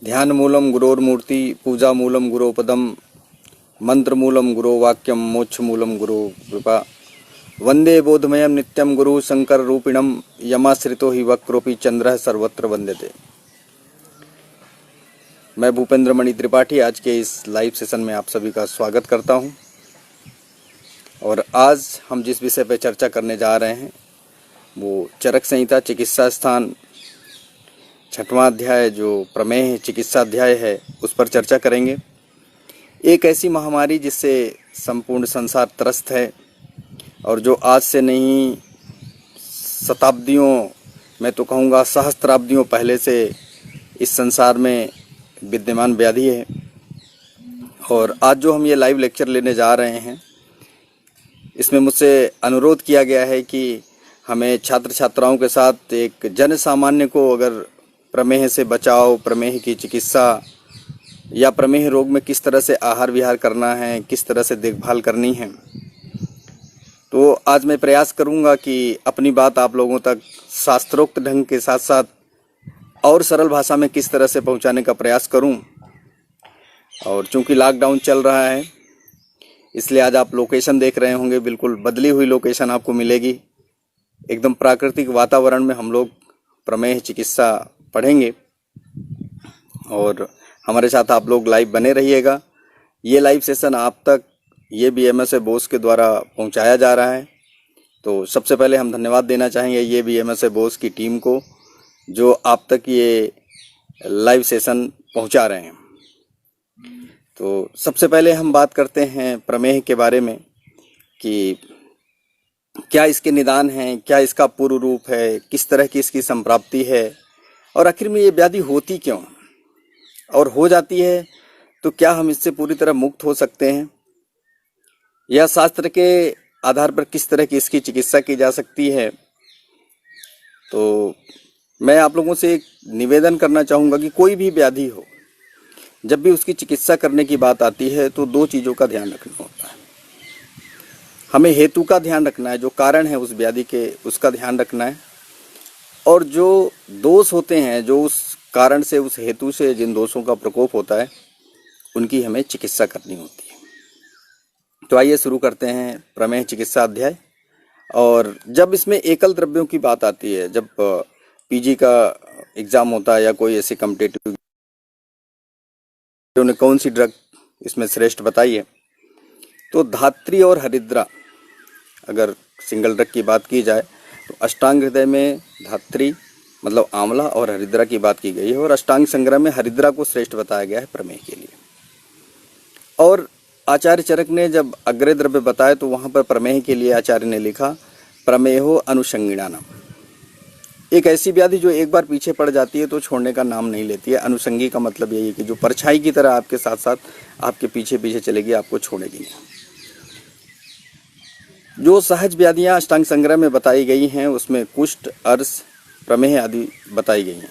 ध्यान मूलम गुरोर्मूर्ति पूजा मूलम गुरोपदम मंत्र मूलम गुरो वाक्यम मोक्ष मूलम गुरो कृपा वंदे बोधमयम नित्यम गुरु शंकर रूपिणम यमाश्रितो हि वक्रोपि चंद्र सर्वत्र वंदते। मैं भूपेंद्र मणि त्रिपाठी आज के इस लाइव सेशन में आप सभी का स्वागत करता हूं। और आज हम जिस विषय पर चर्चा करने जा रहे हैं वो चरक संहिता चिकित्सा स्थान 6वां अध्याय जो प्रमेह चिकित्सा अध्याय है उस पर चर्चा करेंगे। एक ऐसी महामारी जिससे संपूर्ण संसार त्रस्त है और जो आज से नहीं शताब्दियों, मैं तो कहूँगा सहस्त्राब्दियों पहले से इस संसार में विद्यमान व्याधि है। और आज जो हम ये लाइव लेक्चर लेने जा रहे हैं इसमें मुझसे अनुरोध किया गया है कि हमें छात्र छात्राओं के साथ एक जन सामान्य को अगर प्रमेह से बचाव, प्रमेह की चिकित्सा या प्रमेह रोग में किस तरह से आहार विहार करना है, किस तरह से देखभाल करनी है, तो आज मैं प्रयास करूंगा कि अपनी बात आप लोगों तक शास्त्रोक्त ढंग के साथ साथ और सरल भाषा में किस तरह से पहुंचाने का प्रयास करूं। और चूंकि लॉकडाउन चल रहा है इसलिए आज आप लोकेशन देख रहे होंगे, बिल्कुल बदली हुई लोकेशन आपको मिलेगी। एकदम प्राकृतिक वातावरण में हम लोग प्रमेह चिकित्सा पढ़ेंगे और हमारे साथ आप लोग लाइव बने रहिएगा। ये लाइव सेशन आप तक ये BMS बोस के द्वारा पहुंचाया जा रहा है। तो सबसे पहले हम धन्यवाद देना चाहेंगे ये BMS बोस की टीम को जो आप तक ये लाइव सेशन पहुंचा रहे हैं। तो सबसे पहले हम बात करते हैं प्रमेह के बारे में कि क्या इसके निदान हैं, क्या इसका पूर्व रूप है, किस तरह की इसकी संप्राप्ति है और आखिर में ये व्याधि होती क्यों, और हो जाती है तो क्या हम इससे पूरी तरह मुक्त हो सकते हैं, या शास्त्र के आधार पर किस तरह की इसकी चिकित्सा की जा सकती है। तो मैं आप लोगों से एक निवेदन करना चाहूँगा कि कोई भी व्याधि हो, जब भी उसकी चिकित्सा करने की बात आती है तो दो चीज़ों का ध्यान रखना होता है। हमें हेतु का ध्यान रखना है, जो कारण है उस व्याधि के उसका ध्यान रखना है, और जो दोष होते हैं, जो उस कारण से उस हेतु से जिन दोषों का प्रकोप होता है उनकी हमें चिकित्सा करनी होती है। तो आइए शुरू करते हैं प्रमेह चिकित्सा अध्याय। और जब इसमें एकल द्रव्यों की बात आती है, जब PG का एग्ज़ाम होता है या कोई ऐसी कॉम्पिटिटिव, उन्होंने कौन सी ड्रग इसमें श्रेष्ठ बताई है, तो धात्री और हरिद्रा, अगर सिंगल ड्रग की बात की जाए तो अष्टांग हृदय में धात्री मतलब आंवला और हरिद्रा की बात की गई है, और अष्टांग संग्रह में हरिद्रा को श्रेष्ठ बताया गया है प्रमेह के लिए। और आचार्य चरक ने जब अग्रय द्रव्य बताए तो वहाँ पर प्रमेह के लिए आचार्य ने लिखा प्रमेहो अनुषंगिणानाम। एक ऐसी व्याधि जो एक बार पीछे पड़ जाती है तो छोड़ने का नाम नहीं लेती है। अनुषंगी का मतलब यही है कि जो परछाई की तरह आपके साथ साथ आपके पीछे पीछे चलेगी, आपको छोड़ेगी नहीं। जो सहज व्याधियाँ अष्टांग संग्रह में बताई गई हैं उसमें कुष्ठ, अर्श, प्रमेह आदि बताई गई हैं।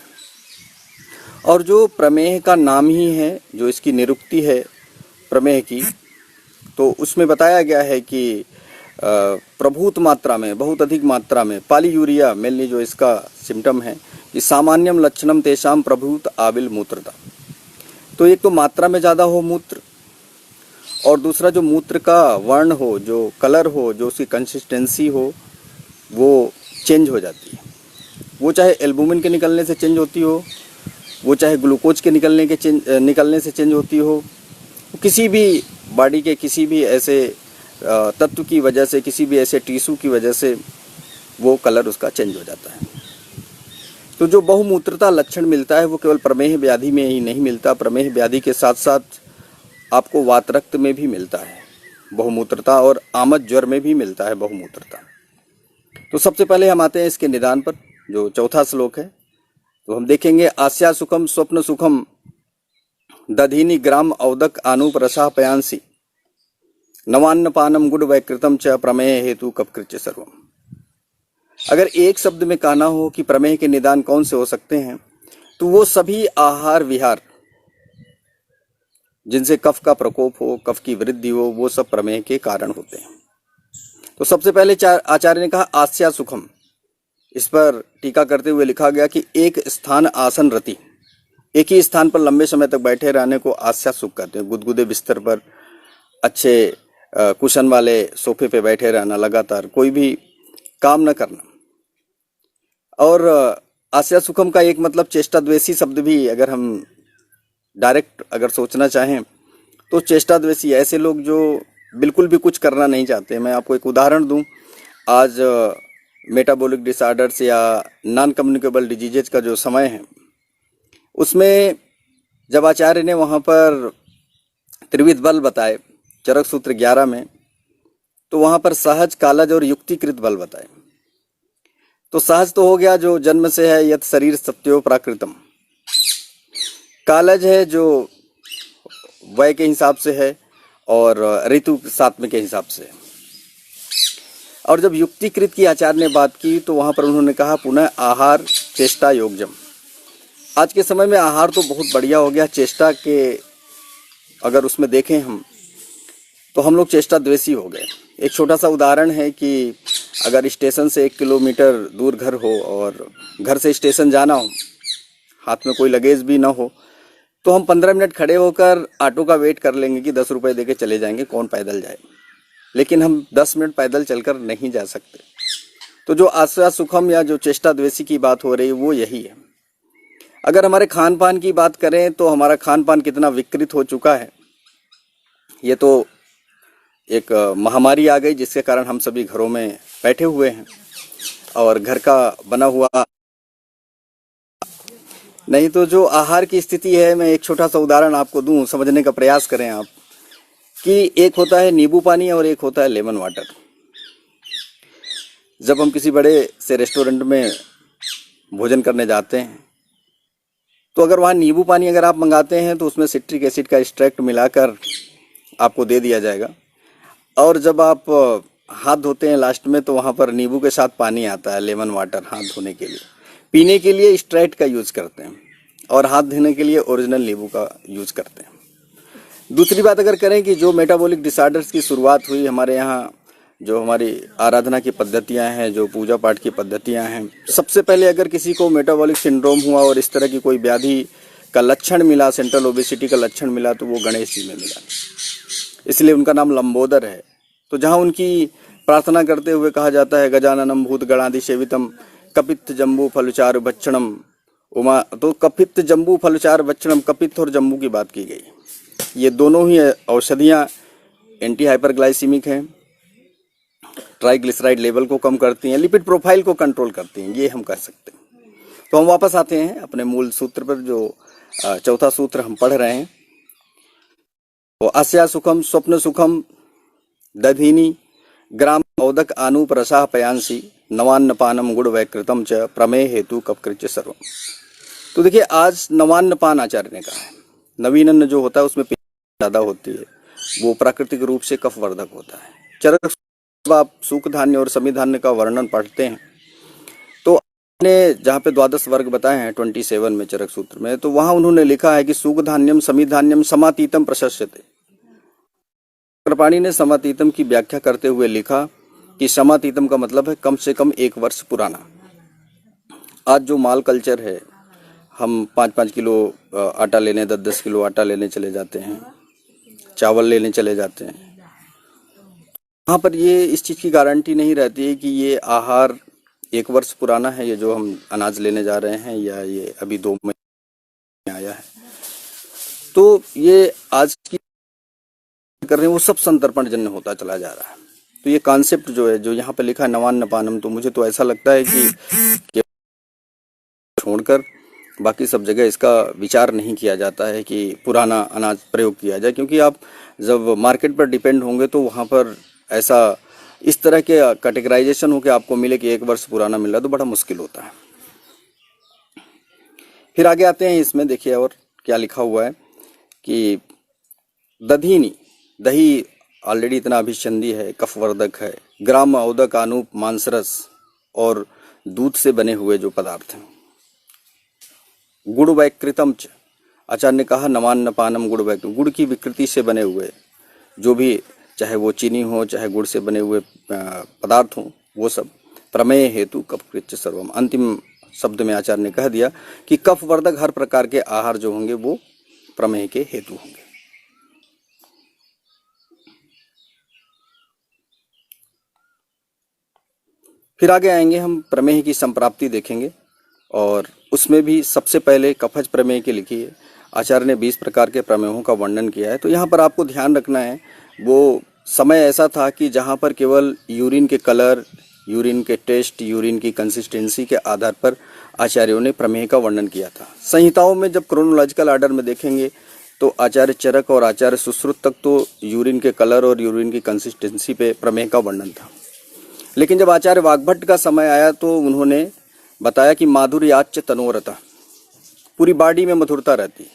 और जो प्रमेह का नाम ही है, जो इसकी निरुक्ति है प्रमेह की, तो उसमें बताया गया है कि प्रभूत मात्रा में, बहुत अधिक मात्रा में पॉलीयूरिया मेनली जो इसका सिम्टम है कि सामान्यम लक्षणम तेषाम प्रभूत आबिल मूत्रता। तो एक तो मात्रा में ज़्यादा हो मूत्र, और दूसरा जो मूत्र का वर्ण हो, जो कलर हो, जो उसकी कंसिस्टेंसी हो, वो चेंज हो जाती है। वो चाहे एल्बुमिन के निकलने से चेंज होती हो, वो चाहे ग्लूकोज के निकलने से चेंज होती हो, किसी भी बॉडी के किसी भी ऐसे तत्व की वजह से, किसी भी ऐसे टिश्यू की वजह से वो कलर उसका चेंज हो जाता है। तो जो बहुमूत्रता लक्षण मिलता है वो केवल प्रमेह व्याधि में ही नहीं मिलता, प्रमेह व्याधि के साथ साथ आपको वात रक्त में भी मिलता है बहुमूत्रता, और आमद ज्वर में भी मिलता है बहुमूत्रता। तो सबसे पहले हम आते हैं इसके निदान पर, जो चौथा श्लोक है। तो हम देखेंगे आस्या सुखम स्वप्न सुखम दधीनि ग्राम औदक आनूप रसा पयांसी नवान्न पानम गुड वैकृतम च प्रमेह हेतु कपकृत्य सर्वम। अगर एक शब्द में कहना हो कि प्रमेह के निदान कौन से हो सकते हैं तो वो सभी आहार विहार जिनसे कफ का प्रकोप हो, कफ की वृद्धि हो, वो सब प्रमेह के कारण होते हैं। तो सबसे पहले आचार्य ने कहा आस्या सुखम। इस पर टीका करते हुए लिखा गया कि एक स्थान आसन रति, एक ही स्थान पर लंबे समय तक बैठे रहने को आस्या सुख कहते हैं। गुदगुदे बिस्तर पर अच्छे कुशन वाले सोफे पे बैठे रहना, लगातार कोई भी काम न करना। और आस्या सुखम का एक मतलब चेष्टा द्वेषी शब्द भी अगर हम डायरेक्ट अगर सोचना चाहें तो चेष्टा द्वेषी ऐसे लोग जो बिल्कुल भी कुछ करना नहीं चाहते। मैं आपको एक उदाहरण दूं, आज मेटाबॉलिक डिसऑर्डर्स या नॉन कम्युनिकेबल डिजीजेज का जो समय है, उसमें जब आचार्य ने वहाँ पर त्रिविध बल बताए चरक सूत्र 11 में, तो वहाँ पर सहज, कालज और युक्तिकृत बल बताए। तो सहज तो हो गया जो जन्म से है, यत शरीर सत्यो प्राकृतम। कालज है जो वय के हिसाब से है और ऋतु सातवें के हिसाब से है। और जब युक्तिकृत की आचार्य ने बात की तो वहाँ पर उन्होंने कहा पुनः आहार चेष्टा योगजम। आज के समय में आहार तो बहुत बढ़िया हो गया, चेष्टा के अगर उसमें देखें हम लोग चेष्टा द्वेषी हो गए। एक छोटा सा उदाहरण है कि अगर स्टेशन से 1 किलोमीटर दूर घर हो और घर से स्टेशन जाना हो, हाथ में कोई लगेज भी ना हो, तो हम 15 मिनट खड़े होकर ऑटो का वेट कर लेंगे कि 10 रुपये देके चले जाएंगे, कौन पैदल जाए। लेकिन हम 10 मिनट पैदल चलकर नहीं जा सकते। तो जो आस्या सुखम या जो चेष्टा द्वेषी की बात हो रही है वो यही है। अगर हमारे खान पान की बात करें तो हमारा खान पान कितना विकृत हो चुका है। ये तो एक महामारी आ गई जिसके कारण हम सभी घरों में बैठे हुए हैं और घर का बना हुआ नहीं। तो जो आहार की स्थिति है, मैं एक छोटा सा उदाहरण आपको दूं, समझने का प्रयास करें आप, कि एक होता है नींबू पानी और एक होता है लेमन वाटर। जब हम किसी बड़े से रेस्टोरेंट में भोजन करने जाते हैं तो अगर वहाँ नींबू पानी अगर आप मंगाते हैं तो उसमें सिट्रिक एसिड का एक्सट्रैक्ट मिलाकर आपको दे दिया जाएगा। और जब आप हाथ धोते हैं लास्ट में तो वहाँ पर नींबू के साथ पानी आता है, लेमन वाटर, हाथ धोने के लिए। पीने के लिए स्ट्राइट का यूज़ करते हैं और हाथ धोने के लिए ओरिजिनल नींबू का यूज़ करते हैं। दूसरी बात अगर करें कि जो मेटाबॉलिक डिसऑर्डर्स की शुरुआत हुई हमारे यहाँ, जो हमारी आराधना की पद्धतियाँ हैं, जो पूजा पाठ की पद्धतियाँ हैं, सबसे पहले अगर किसी को मेटाबॉलिक सिंड्रोम हुआ और इस तरह की कोई व्याधि का लक्षण मिला, सेंट्रल ओबेसिटी का लक्षण मिला, तो वो गणेश जी में मिला। इसलिए उनका नाम लंबोदर है। तो जहाँ उनकी प्रार्थना करते हुए कहा जाता है गजाननम भूत गणादि सेवितम कपित्त जम्बू फलचार भक्षणम उमा, तो कपित्त जम्बू फलचार भक्षणम, कपित्त और जम्बू की बात की गई। ये दोनों ही औषधियाँ एंटी हाइपरग्लाइसीमिक हैं, ट्राइग्लिसराइड लेवल को कम करती हैं, लिपिड प्रोफाइल को कंट्रोल करती हैं, ये हम कह सकते हैं। तो हम वापस आते हैं अपने मूल सूत्र पर, जो चौथा सूत्र हम पढ़ रहे हैं। तो आस्या सुखम स्वप्न सुखम दधिनी ग्राम औदक आनूप रसाह पयांसी नवान्न पानम गुड़ वैकृतम च प्रमेय हेतु कपकृत्य सर्वम। तो देखिए, आज नवान्न पान आचार्य ने कहा है। नवीन अन्न जो होता है उसमें ज़्यादा होती है, वो प्राकृतिक रूप से कफवर्धक होता है। चरक जब आप सूख धान्य और समी धान्य का वर्णन पढ़ते हैं तो आपने जहाँ पे 12 वर्ग बताए हैं 27 में चरक सूत्र में, तो वहाँ उन्होंने लिखा है कि सूख धान्यम समी धान्यम समातीतम प्रशस्यते। चक्रपाणी ने समातीतम की व्याख्या करते हुए लिखा कि समातीतम का मतलब है कम से कम 1 वर्ष पुराना। आज जो माल कल्चर है, हम 5-5 किलो आटा लेने, 10-10 किलो आटा लेने चले जाते हैं, चावल लेने चले जाते हैं। वहाँ पर ये इस चीज़ की गारंटी नहीं रहती है कि ये आहार 1 वर्ष पुराना है, ये जो हम अनाज लेने जा रहे हैं, या ये अभी 2 महीने आया है। तो ये आज की कर रहे हैं वो सब संतर्पण जन्य होता चला जा रहा है। तो ये कॉन्सेप्ट जो है, जो यहाँ पे लिखा है नवान्न पानम, तो मुझे तो ऐसा लगता है कि छोड़कर बाकी सब जगह इसका विचार नहीं किया जाता है कि पुराना अनाज प्रयोग किया जाए। क्योंकि आप जब मार्केट पर डिपेंड होंगे तो वहाँ पर ऐसा इस तरह के कैटेगराइजेशन हो कि आपको मिले कि 1 वर्ष पुराना मिल रहा है, तो बड़ा मुश्किल होता है। फिर आगे आते हैं, इसमें देखिए और क्या लिखा हुआ है कि दधीनी, दही ऑलरेडी इतना अभिसंधी है, कफवर्धक है। ग्राम औदक आनूप मांसरस और दूध से बने हुए जो पदार्थ हैं। गुड़ वैकृतम च, आचार्य ने कहा नवान्न पानम गुड़ वैकृत, गुड़ की विकृति से बने हुए जो भी, चाहे वो चीनी हो चाहे गुड़ से बने हुए पदार्थ हों, वो सब प्रमेय हेतु कपकृत्य सर्वम, अंतिम शब्द में आचार्य ने कह दिया कि कफवर्धक हर प्रकार के आहार जो होंगे वो प्रमेह के हेतु होंगे। फिर आगे आएंगे हम प्रमेह की संप्राप्ति देखेंगे और उसमें भी सबसे पहले कफज प्रमेह की लिखी है। आचार्य ने 20 प्रकार के प्रमेहों का वर्णन किया है। तो यहाँ पर आपको ध्यान रखना है, वो समय ऐसा था कि जहाँ पर केवल यूरिन के कलर, यूरिन के टेस्ट, यूरिन की कंसिस्टेंसी के आधार पर आचार्यों ने प्रमेह का वर्णन किया था। संहिताओं में जब क्रोनोलॉजिकल ऑर्डर में देखेंगे तो आचार्य चरक और आचार्य सुश्रुत तक तो यूरिन के कलर और यूरिन की कंसिस्टेंसी पे प्रमेह का वर्णन था। लेकिन जब आचार्य वाग्भट्ट का समय आया तो उन्होंने बताया कि माधुर्याच्च तनोरता, पूरी बॉडी में मधुरता रहती है।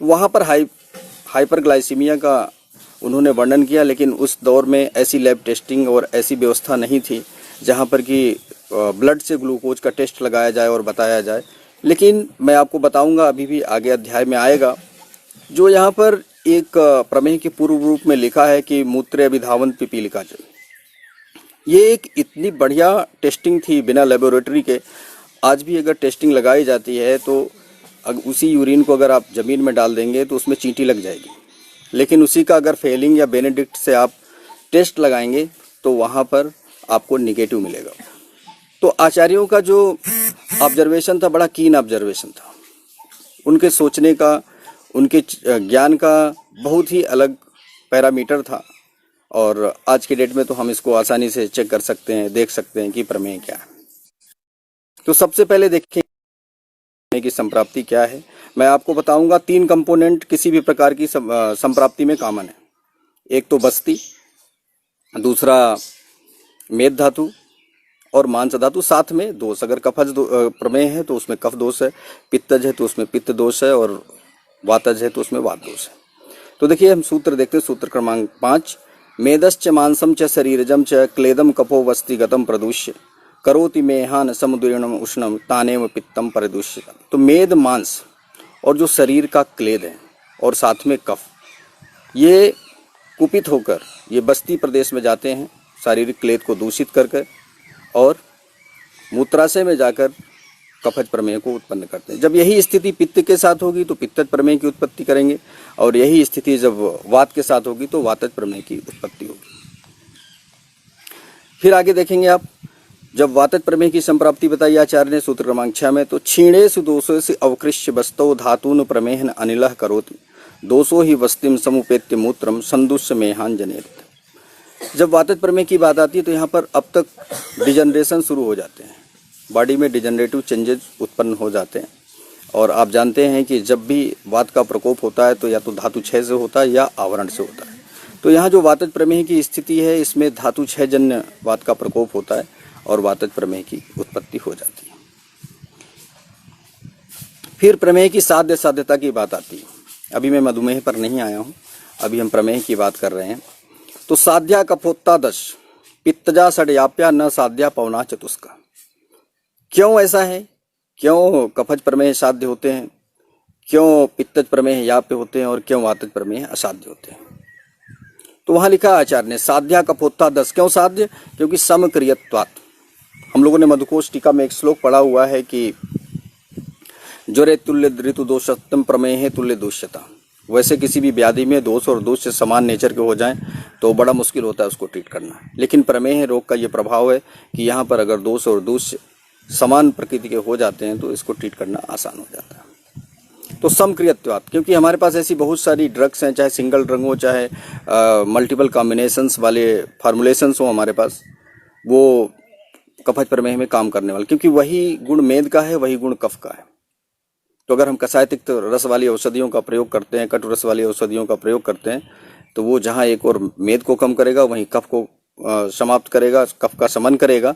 वहाँ पर हाइपरग्लाइसीमिया का उन्होंने वर्णन किया, लेकिन उस दौर में ऐसी लैब टेस्टिंग और ऐसी व्यवस्था नहीं थी जहाँ पर कि ब्लड से ग्लूकोज का टेस्ट लगाया जाए और बताया जाए। लेकिन मैं आपको बताऊंगा, अभी भी आगे अध्याय में आएगा, जो यहाँ पर एक प्रमेह के पूर्व रूप में लिखा है कि मूत्रे अभिधावंत पिपीलिका जल। ये एक इतनी बढ़िया टेस्टिंग थी बिना लेबोरेटरी के। आज भी अगर टेस्टिंग लगाई जाती है तो उसी यूरिन को अगर आप ज़मीन में डाल देंगे तो उसमें चींटी लग जाएगी, लेकिन उसी का अगर फेलिंग या बेनेडिक्ट से आप टेस्ट लगाएंगे तो वहाँ पर आपको निगेटिव मिलेगा। तो आचार्यों का जो ऑब्जर्वेशन था, बड़ा कीन ऑब्जर्वेशन था। उनके सोचने का, उनके ज्ञान का बहुत ही अलग पैरामीटर था और आज के डेट में तो हम इसको आसानी से चेक कर सकते हैं, देख सकते हैं कि प्रमेय क्या है। तो सबसे पहले देखें की संप्राप्ति क्या है। मैं आपको बताऊंगा 3 कंपोनेंट किसी भी प्रकार की संप्राप्ति में कॉमन है। एक तो बस्ती, दूसरा मेद धातु और मांस धातु, साथ में दोष। अगर कफज प्रमेय है तो उसमें कफ दोष है, पित्तज है तो उसमें पित्त दोष है और वातज है तो उसमें वात दोष है। तो देखिए हम सूत्र देखते हैं। सूत्र क्रमांक 5, मेदश्च मांसम च शरीरजम च क्लेदम कपो वस्तिगतम प्रदुष्य करोति मेहान समुद्रीणम उष्णम तानेम पित्तम प्रदुष्य। तो मेद मांस और जो शरीर का क्लेद है और साथ में कफ, ये कुपित होकर ये बस्ती प्रदेश में जाते हैं शारीरिक क्लेद को दूषित करके और मूत्राशय में जाकर कफज प्रमेय को उत्पन्न करते हैं। जब यही स्थिति पित्त के साथ होगी तो पित्तज प्रमेय की उत्पत्ति करेंगे और यही स्थिति जब वात के साथ होगी तो वातज प्रमेय की उत्पत्ति होगी। फिर आगे देखेंगे आप, जब वातज प्रमेय की संप्राप्ति बताई आचार्य ने सूत्र क्रमांक 6 में, तो क्षीणेषु दोषेषु अवकृष्य वस्तौ धातून प्रमेहन अनिलः करोति दोषो ही वस्तिम समुपेत्य मूत्रम संदुष्य मेहान जनेत। जब वातज प्रमेय की बात आती है तो यहाँ पर अब तक डिजनरेशन शुरू हो जाते हैं, बॉडी में डिजनरेटिव चेंजेस उत्पन्न हो जाते हैं। और आप जानते हैं कि जब भी वात का प्रकोप होता है तो या तो धातु क्षय से होता है या आवरण से होता है। तो यहाँ जो वातज प्रमेय की स्थिति है, इसमें धातु क्षय जन्य वात का प्रकोप होता है और वातज प्रमेय की उत्पत्ति हो जाती है। फिर प्रमेय की साध्य साध्यता की बात आती है। अभी मैं मधुमेह पर नहीं आया हूँ, अभी हम प्रमेय की बात कर रहे हैं। तो साध्या कफोत्तादश पित्तजा षड्याप्या न साध्या पवना चतुष्का। क्यों ऐसा है? क्यों कफज प्रमेय साध्य होते हैं, क्यों पित्तज प्रमेय याप्य होते हैं और क्यों वातज प्रमेय असाध्य होते हैं? तो वहां लिखा आचार्य ने साध्या कफोत्तादश। क्यों साध्य? क्योंकि समक्रियत्वात्। हम लोगों ने मधुकोश टीका में एक श्लोक पढ़ा हुआ है कि ज्वरे तुल्य ऋतु दोषत्तम प्रमेय है तुल्य दोष्यता। वैसे किसी भी व्याधि में दोष और दोष से समान नेचर के हो जाएं तो बड़ा मुश्किल होता है उसको ट्रीट करना। लेकिन प्रमेह रोग का ये प्रभाव है कि यहाँ पर अगर दोष और दोष समान प्रकृति के हो जाते हैं तो इसको ट्रीट करना आसान हो जाता है। तो समक्रियत्वात्, क्योंकि हमारे पास ऐसी बहुत सारी ड्रग्स हैं, चाहे सिंगल ड्रग हो चाहे मल्टीपल कॉम्बिनेशंस वाले फार्मुलेशंस हो हमारे पास, वो कफज प्रमेह में काम करने वाले, क्योंकि वही गुण मेद का है, वही गुण कफ का है। तो अगर हम कषायतिक्त रस वाली औषधियों का प्रयोग करते हैं, कटु रस वाली औषधियों का प्रयोग करते हैं, तो वो जहाँ एक और मेद को कम करेगा वहीं कफ को समाप्त करेगा, कफ का शमन करेगा,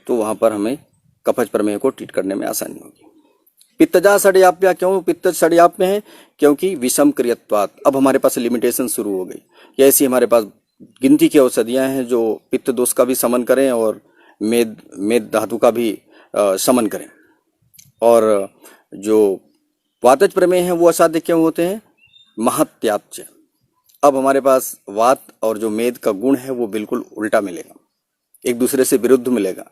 तो वहाँ पर हमें कफज प्रमेह को ट्रीट करने में आसानी होगी। पित्तजा षड्याप्या, क्यों पित्तज षड्याप्य है? क्योंकि विषम क्रियत्वात्। अब हमारे पास लिमिटेशन शुरू हो गई कि ऐसी हमारे पास गिनती की औषधियाँ हैं जो पित्त दोष का भी शमन करें और मेद धातु का भी शमन करें। और जो वातज प्रमेय है वो असाध्य क्यों होते हैं? महत्याच्च। अब हमारे पास वात और जो मेद का गुण है वो बिल्कुल उल्टा मिलेगा, एक दूसरे से विरुद्ध मिलेगा।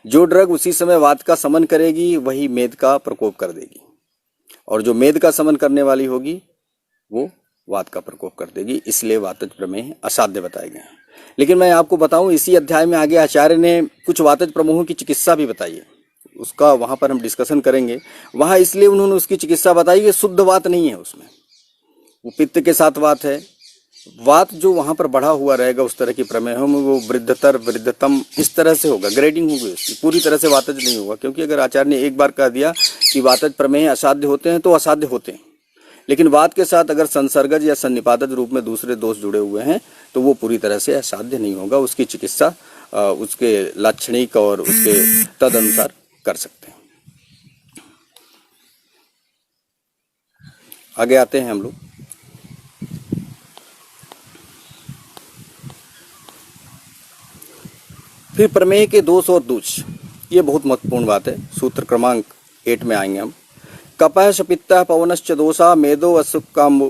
जो ड्रग उसी समय वात का शमन करेगी वही मेद का प्रकोप कर देगी, और जो मेद का शमन करने वाली होगी वो वात का प्रकोप कर देगी। इसलिए वातज प्रमेह असाध्य बताए गए हैं। लेकिन मैं आपको बताऊं, इसी अध्याय में आगे आचार्य ने कुछ वातज प्रमेहों की चिकित्सा भी बताई है, उसका वहां पर हम डिस्कशन करेंगे। वहां इसलिए उन्होंने उसकी चिकित्सा बताई कि शुद्ध वात नहीं है उसमें, वो पित्त के साथ वात है। वात जो वहां पर बढ़ा हुआ रहेगा उस तरह की प्रमेहों में वो वृद्धतर वृद्धतम इस तरह से होगा, ग्रेडिंग होगी उसकी, पूरी तरह से वातज नहीं होगा। क्योंकि अगर आचार्य ने एक बार कह दिया कि वातज प्रमेह असाध्य होते हैं तो असाध्य होते हैं, लेकिन वात के साथ अगर संसर्गज या सन्निपातज रूप में दूसरे दोष जुड़े हुए हैं तो वो पूरी तरह से असाध्य नहीं होगा। उसकी चिकित्सा उसके लाक्षणिक और उसके तद अनुसार कर सकते हैं। आगे आते हैं हम लोग। फिर प्रमेय के दोष और दूष, ये बहुत महत्वपूर्ण बात है। सूत्र क्रमांक 8 में आएंगे हम। कपह शपित्तः पवनश्च दोषा मेदो असुक्काम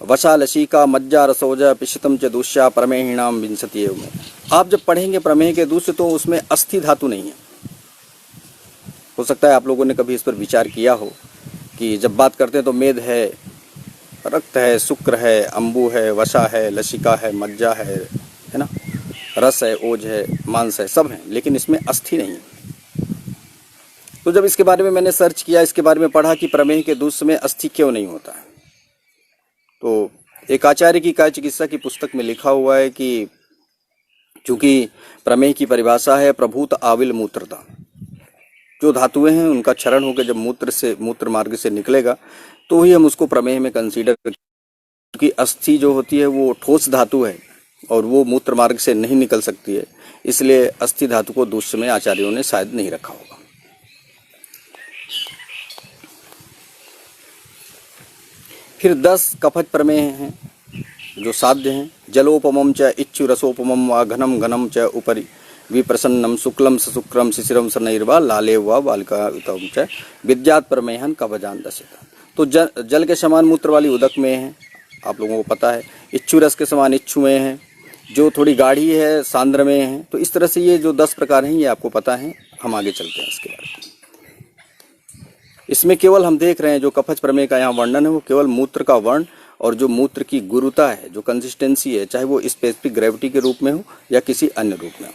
वशा लसिका मज्जा रसोजा पिशतम च दूष्या प्रमेहिणाम विंशति में। आप जब पढ़ेंगे प्रमेय के दूष तो उसमें अस्थि धातु नहीं है। हो सकता है आप लोगों ने कभी इस पर विचार किया हो कि जब बात करते हैं तो मेद है, रक्त है, शुक्र है, अंबु है, वशा है, लसिका है, मज्जा है ना, रस है, ओज है, मांस है, सब है, लेकिन इसमें अस्थि नहीं है। तो जब इसके बारे में मैंने सर्च किया, इसके बारे में पढ़ा कि प्रमेह के दूष में अस्थि क्यों नहीं होता है, तो एक आचार्य की काय चिकित्सा की पुस्तक में लिखा हुआ है कि चूंकि प्रमेह की परिभाषा है प्रभूत आविल मूत्रता, जो धातुएं हैं उनका क्षरण होकर जब मूत्र मार्ग से निकलेगा तो ही हम उसको प्रमेह में कंसीडर, क्योंकि अस्थि जो होती है वो ठोस धातु है और वो मूत्र मार्ग से नहीं निकल सकती है, इसलिए अस्थि धातु को दूष में आचार्यों ने शायद नहीं रखा होगा। फिर 10 कफज प्रमेय हैं जो साध्य हैं। जलोपमम च इच्छु रसोपमम व घनम घनम च उपरि विप्रसन्नम शुक्लम सशुक्रम शिशिरम सनैर्वा लाले व बालिकायुतम च विद्यात प्रमेहन कवजान दशता। तो जल के समान मूत्र वाली उदक में है, आप लोगों को पता है। इच्छु रस के समान इच्छु में है, जो थोड़ी गाढ़ी है सांद्र में है। तो इस तरह से ये जो 10 प्रकार हैं ये आपको पता है। हम आगे चलते हैं इसके बारे में। इसमें केवल हम देख रहे हैं जो कफज प्रमेय का यहाँ वर्णन है वो केवल मूत्र का वर्ण और जो मूत्र की गुरुता है, जो कंसिस्टेंसी है, चाहे वो स्पेसिफिक ग्रेविटी के रूप में हो या किसी अन्य रूप में हो।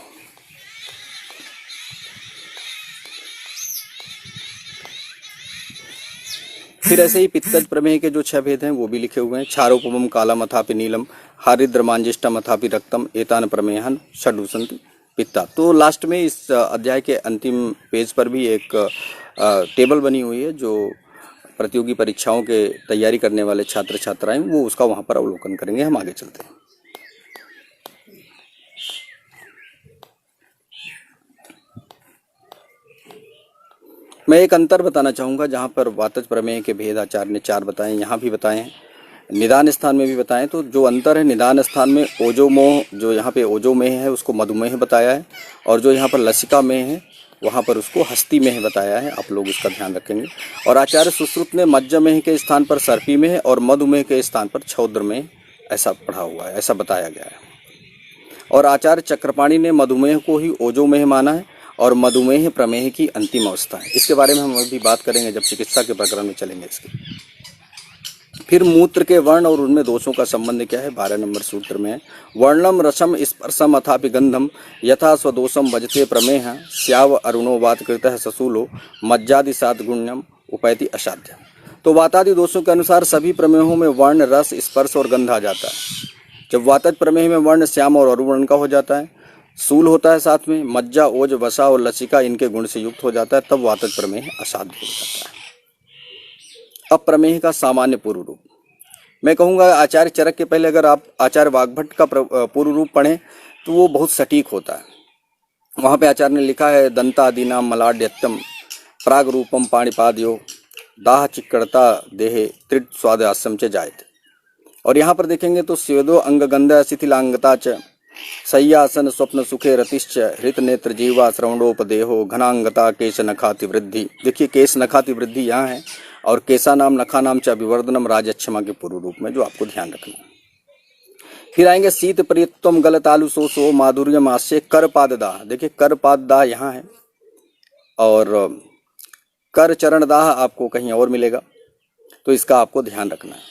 फिर ऐसे ही पित्तज प्रमेय के जो 6 भेद हैं वो भी लिखे हुए हैं। क्षारोपमम कालम अथापि नीलम हारिद्र मांजिष्टम अथापि रक्तम एतान प्रमेयन षड्भुसन्ति पित्ता। तो लास्ट में इस अध्याय के अंतिम पेज पर भी एक टेबल बनी हुई है जो प्रतियोगी परीक्षाओं के तैयारी करने वाले छात्र छात्राएं वो उसका वहां पर अवलोकन करेंगे। हम आगे चलते हैं। मैं एक अंतर बताना चाहूँगा, जहाँ पर वातज प्रमेय के भेद आचार्य ने 4 बताए, यहाँ भी बताए हैं, निदान स्थान में भी बताएं। तो जो अंतर है, निदान स्थान में ओजोमोह, जो यहाँ पे ओजोमेह है उसको मधुमेह बताया है, और जो यहाँ पर लसिका में है वहाँ पर उसको हस्ती में बताया है। आप लोग इसका ध्यान रखेंगे। और आचार्य सुश्रुत ने मज्जमेह के स्थान पर सर्पी में और मधुमेह के स्थान पर छौद्र में ऐसा पढ़ा हुआ है, ऐसा बताया गया है। और आचार्य चक्रपाणी ने मधुमेह को ही ओजोमेह माना है और मधुमेह प्रमेह की अंतिम अवस्था है। इसके बारे में हम अभी बात करेंगे जब चिकित्सा के प्रकरण में चलेंगे इसके। फिर मूत्र के वर्ण और उनमें दोषों का संबंध क्या है, 12 नंबर सूत्र में है। वर्णम रसम स्पर्शम अथापि गंधम यथा स्वदोषम भजते प्रमेह स्याव अरुणो वातकृतः ससूलो मज्जादि सात गुण्यम उपैति असाध्य। तो वातादि दोषों के अनुसार सभी प्रमेहों में वर्ण, रस, स्पर्श और गंध आ जाता है। जब वातज प्रमेह में वर्ण श्याम और अरुवर्ण का हो जाता है, सूल होता है साथ में, मज्जा, ओज, वसा और लसिका इनके गुण से युक्त हो जाता है, तब वातज प्रमेह असाध्य हो जाता है। अब प्रमेह का सामान्य पूर्व रूप मैं कहूँगा, आचार्य चरक के पहले अगर आप आचार्य वाग्भट का पूर्व रूप पढ़ें तो वो बहुत सटीक होता है। वहाँ पे आचार्य ने लिखा है दंतादीनाम मलाड्यत्यम प्राग रूपम पाणिपादयो दाह चिक्कड़ता देहे त्रिट स्वादास्यम च जायते। और यहाँ पर देखेंगे तो स्वेदो अंगगंध शिथिलांगता च सय्यासन स्वप्न सुखे रतिश्च हृत नेत्र जीवा श्रवणोपदेहो घनांगता केश नखाति वृद्धि। देखिए केश नखाति वृद्धि यहाँ है, और केसा नाम नखा नाम च अभिवर्धनम राजक्षमा के पूर्व रूप में, जो आपको ध्यान रखना है। फिर आएंगे शीत प्रियत्वम गलतालु सोसो माधुर्यम आस्य करपाद दाह। देखिए करपाद दाह यहाँ है, और कर चरण दाह आपको कहीं और मिलेगा, तो इसका आपको ध्यान रखना है।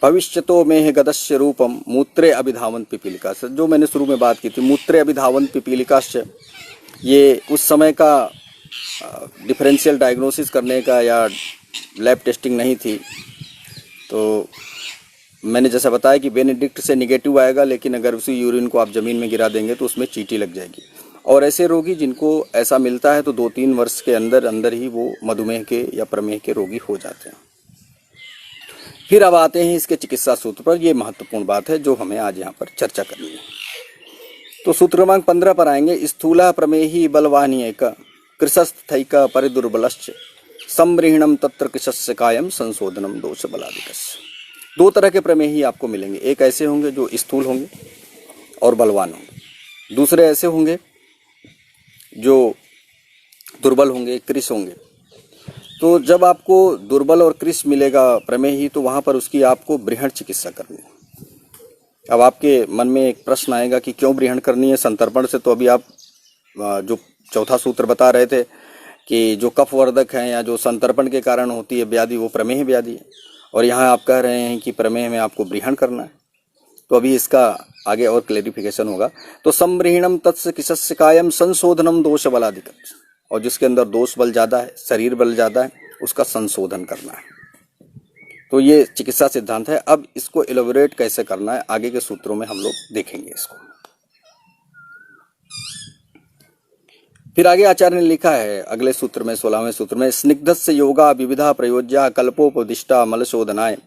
भविष्यतो में गदस्य रूपम मूत्रे अभिधावंत पिपीलिका से, जो मैंने शुरू में बात की थी, मूत्रे अभिधावंत पिपीलिकाश्च, ये उस समय का डिफरेंशियल डायग्नोसिस करने का या लैब टेस्टिंग नहीं थी। तो मैंने जैसा बताया कि बेनेडिक्ट से निगेटिव आएगा, लेकिन अगर उसी यूरिन को आप ज़मीन में गिरा देंगे तो उसमें चींटी लग जाएगी। और ऐसे रोगी जिनको ऐसा मिलता है तो 2-3 वर्ष के अंदर अंदर ही वो मधुमेह के या प्रमेह के रोगी हो जाते हैं। फिर अब आते हैं इसके चिकित्सा सूत्र पर। ये महत्वपूर्ण बात है जो हमें आज यहाँ पर चर्चा करनी है। तो सूत्र क्रमांक 15 पर आएंगे। स्थूला प्रमेही बलवानियक कृशस्थैक परिदुर्बलश्च संब्रीहिणम तत्र कृशस्य कायम संशोधनम दोष बलादिकस्य। 2 तरह के प्रमेही आपको मिलेंगे। एक ऐसे होंगे जो स्थूल होंगे और बलवान होंगे, दूसरे ऐसे होंगे जो दुर्बल होंगे, कृश होंगे। तो जब आपको दुर्बल और कृश मिलेगा प्रमेही, तो वहाँ पर उसकी आपको बृहण चिकित्सा करनी है। अब आपके मन में एक प्रश्न आएगा कि क्यों बृहण करनी है संतर्पण से। तो अभी आप जो चौथा सूत्र बता रहे थे कि जो कफवर्धक हैं या जो संतर्पण के कारण होती है व्याधि, वो प्रमेह व्याधि है, और यहाँ आप कह रहे हैं कि प्रमेह में आपको बृहण करना है। तो अभी इसका आगे और क्लेरिफिकेशन होगा। तो संब्रीहिणम तत्स किसस्य कायम संशोधनम दोष बलादिकम, और जिसके अंदर दोष बल ज़्यादा है, शरीर बल ज़्यादा है, उसका संशोधन करना है। तो ये चिकित्सा सिद्धांत है। अब इसको एलोबरेट कैसे करना है आगे के सूत्रों में हम लोग देखेंगे इसको। फिर आगे आचार्य ने लिखा है अगले सूत्र में, 16वें सूत्र में, स्निग्धस्य योगा विविधा प्रयोज्या कल्पोपदिष्टा मलशोधनाय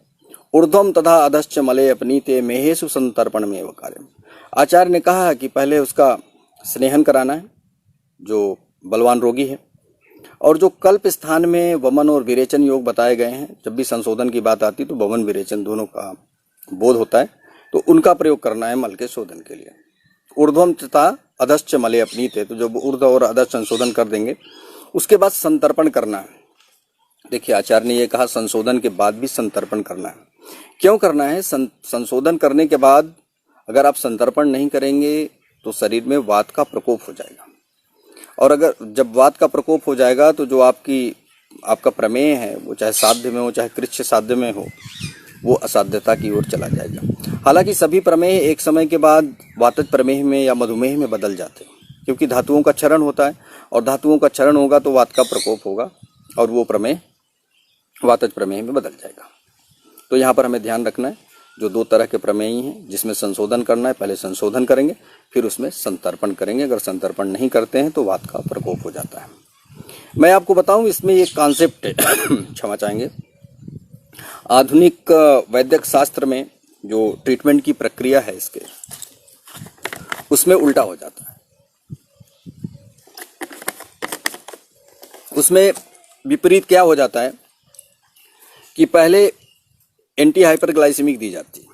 ऊर्ध्वम तथा अधश्च मले अपनीते मेहेषु संतर्पण में कार्य। आचार्य ने कहा कि पहले उसका स्नेहन कराना है जो बलवान रोगी है, और जो कल्प स्थान में वमन और विरेचन योग बताए गए हैं, जब भी संशोधन की बात आती तो वमन विरेचन दोनों का बोध होता है, तो उनका प्रयोग करना है मल के शोधन के लिए। ऊर्ध्वम तथा अधश्च मले अपनीते, तो जब ऊर्ध्व और अधश्च संशोधन कर देंगे उसके बाद संतर्पण करना है। देखिए आचार्य ने यह कहा संशोधन के बाद भी संतर्पण करना है। क्यों करना है? संशोधन करने के बाद अगर आप संतर्पण नहीं करेंगे तो शरीर में वात का प्रकोप हो जाएगा, और अगर जब वात का प्रकोप हो जाएगा तो जो आपका प्रमेय है, वो चाहे साध्य में हो चाहे कृच्छ साध्य में हो, वो असाध्यता की ओर चला जाएगा। हालांकि सभी प्रमेय एक समय के बाद वातज प्रमेह में या मधुमेह में बदल जाते हैं, क्योंकि धातुओं का क्षरण होता है, और धातुओं का क्षरण होगा तो वात का प्रकोप होगा और वो प्रमेह वातज प्रमेह में बदल जाएगा। तो यहाँ पर हमें ध्यान रखना है, जो 2 तरह के प्रमेय हैं जिसमें संशोधन करना है, पहले संशोधन करेंगे फिर उसमें संतर्पण करेंगे। अगर संतर्पण नहीं करते हैं तो वात का प्रकोप हो जाता है। मैं आपको बताऊं इसमें एक कॉन्सेप्ट क्षमा चाहेंगे, आधुनिक वैद्यक शास्त्र में जो ट्रीटमेंट की प्रक्रिया है इसके, उसमें उल्टा हो जाता है। उसमें विपरीत क्या हो जाता है कि पहले एंटी हाइपरग्लाइसेमिक दी जाती है,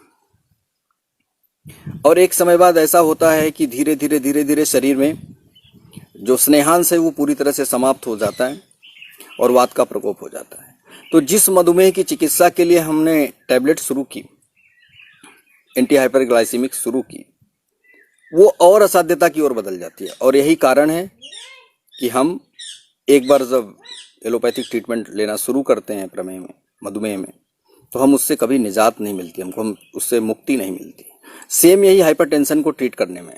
और एक समय बाद ऐसा होता है कि धीरे धीरे शरीर में जो स्नेहांश है वो पूरी तरह से समाप्त हो जाता है और वात का प्रकोप हो जाता है। तो जिस मधुमेह की चिकित्सा के लिए हमने टैबलेट शुरू की, एंटी हाइपरग्लाइसेमिक शुरू की, वो और असाध्यता की ओर बदल जाती है। और यही कारण है कि हम एक बार जब एलोपैथिक ट्रीटमेंट लेना शुरू करते हैं प्रमेह में, मधुमेह में, तो हम उससे कभी निजात नहीं मिलती, हम उससे मुक्ति नहीं मिलती। सेम यही हाइपरटेंशन को ट्रीट करने में,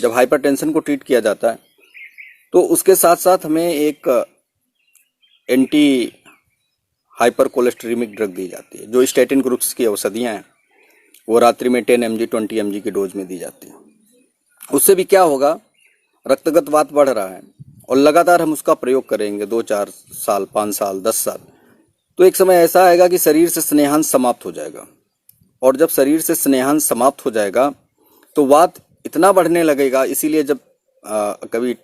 जब हाइपरटेंशन को ट्रीट किया जाता है तो उसके साथ साथ हमें एक एंटी हाइपर कोलेस्टेरिमिक ड्रग दी जाती है। जो स्टैटिन ग्रुप्स की औषधियाँ हैं वो रात्रि में 10 mg 20 mg की डोज में दी जाती है। उससे भी क्या होगा, रक्तगत वात बढ़ रहा है और लगातार हम उसका प्रयोग करेंगे 2-4 साल, 5 साल, 10 साल, तो एक समय ऐसा आएगा कि शरीर से स्नेहांश समाप्त हो जाएगा। और जब शरीर से स्नेहांश समाप्त हो जाएगा तो वात इतना बढ़ने लगेगा। इसीलिए जब कभी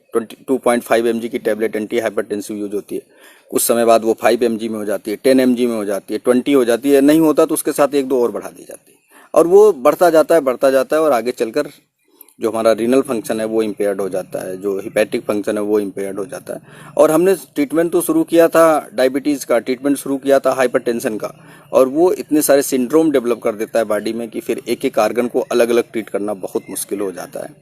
2.5 mg की टैबलेट एंटी हाइपरटेंसिव यूज होती है, कुछ समय बाद वो 5 mg में हो जाती है, 10 mg में हो जाती है, 20 हो जाती है, नहीं होता तो उसके साथ 1-2 और बढ़ा दी जाती है, और वो बढ़ता जाता है और आगे चलकर जो हमारा रीनल फंक्शन है वो इम्पेयर्ड हो जाता है, जो हिपैटिक फंक्शन है वो इम्पेयर्ड हो जाता है। और हमने ट्रीटमेंट तो शुरू किया था डायबिटीज़ का, ट्रीटमेंट शुरू किया था हाइपरटेंशन का, और वो इतने सारे सिंड्रोम डेवलप कर देता है बॉडी में कि फिर एक एक आर्गन को अलग अलग ट्रीट करना बहुत मुश्किल हो जाता है,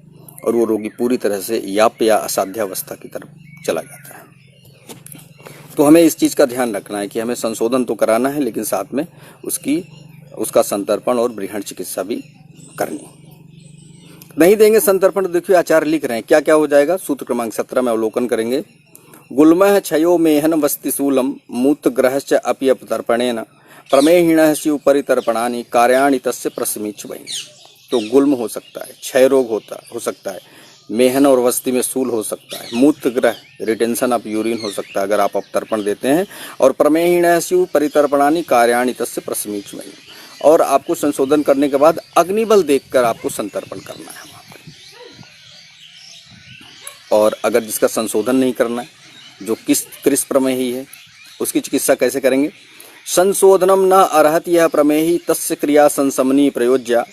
और वो रोगी पूरी तरह से याप या असाध्यावस्था की तरफ चला जाता है। तो हमें इस चीज़ का ध्यान रखना है कि हमें संशोधन तो कराना है, लेकिन साथ में उसका संतर्पण और बृहण चिकित्सा भी करनी। नहीं देंगे संतर्पण, देखिए आचार्य लिख रहे हैं क्या क्या हो जाएगा। सूत्र क्रमांक 17 में अवलोकन करेंगे। गुल्मः क्षयो मेहन वस्तिशूलम मूत्रग्रहश्च अपि अपतर्पणेन प्रमेहिणः शिव परितर्पणानि कार्याणि तस्य प्रसमीच वै। तो गुल्म हो सकता है, क्षय रोग हो सकता है, मेहन और वस्ती में सूल हो सकता है, मूत्रग्रह रिटेंशन ऑफ यूरिन हो सकता है अगर आप अपतर्पण देते हैं, और प्रमेहिणः शिव परितर्पणानि कार्याणि तस्य प्रसमीच वै। और आपको संशोधन करने के बाद अग्निबल देखकर आपको संतर्पण करना है वहाँ पर। और अगर जिसका संशोधन नहीं करना है, जो कृष प्रमेही है, उसकी चिकित्सा कैसे करेंगे। संशोधनम न अर्हति यह प्रमेही तस्य क्रिया संसमनी प्रयोज्या।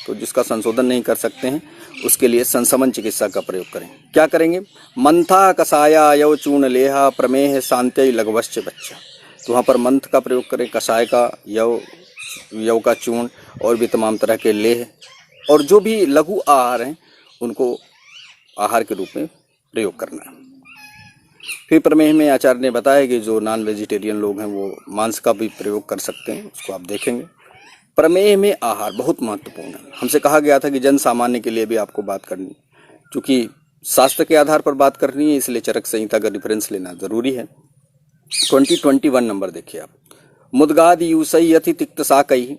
तो जिसका संशोधन नहीं कर सकते हैं उसके लिए संसमन चिकित्सा का प्रयोग करें। क्या करेंगे। मंथा कषाया यव चूर्ण लेहा प्रमेह शांत्य लघवश्च बच्चा। तो वहाँ पर मंथ का प्रयोग करें, कषाय का, यव का चूर्ण और भी तमाम तरह के लेह और जो भी लघु आहार हैं उनको आहार के रूप में प्रयोग करना है। फिर प्रमेह में आचार्य ने बताया कि जो नॉन वेजिटेरियन लोग हैं वो मांस का भी प्रयोग कर सकते हैं, उसको आप देखेंगे। प्रमेह में आहार बहुत महत्वपूर्ण है। हमसे कहा गया था कि जन सामान्य के लिए भी आपको बात करनी, क्योंकि शास्त्र के आधार पर बात करनी है, इसलिए चरक संहिता का रेफरेंस लेना जरूरी है। 2021 नंबर देखिए आप। मुद्गादि यूसई यथि तिक्त साकई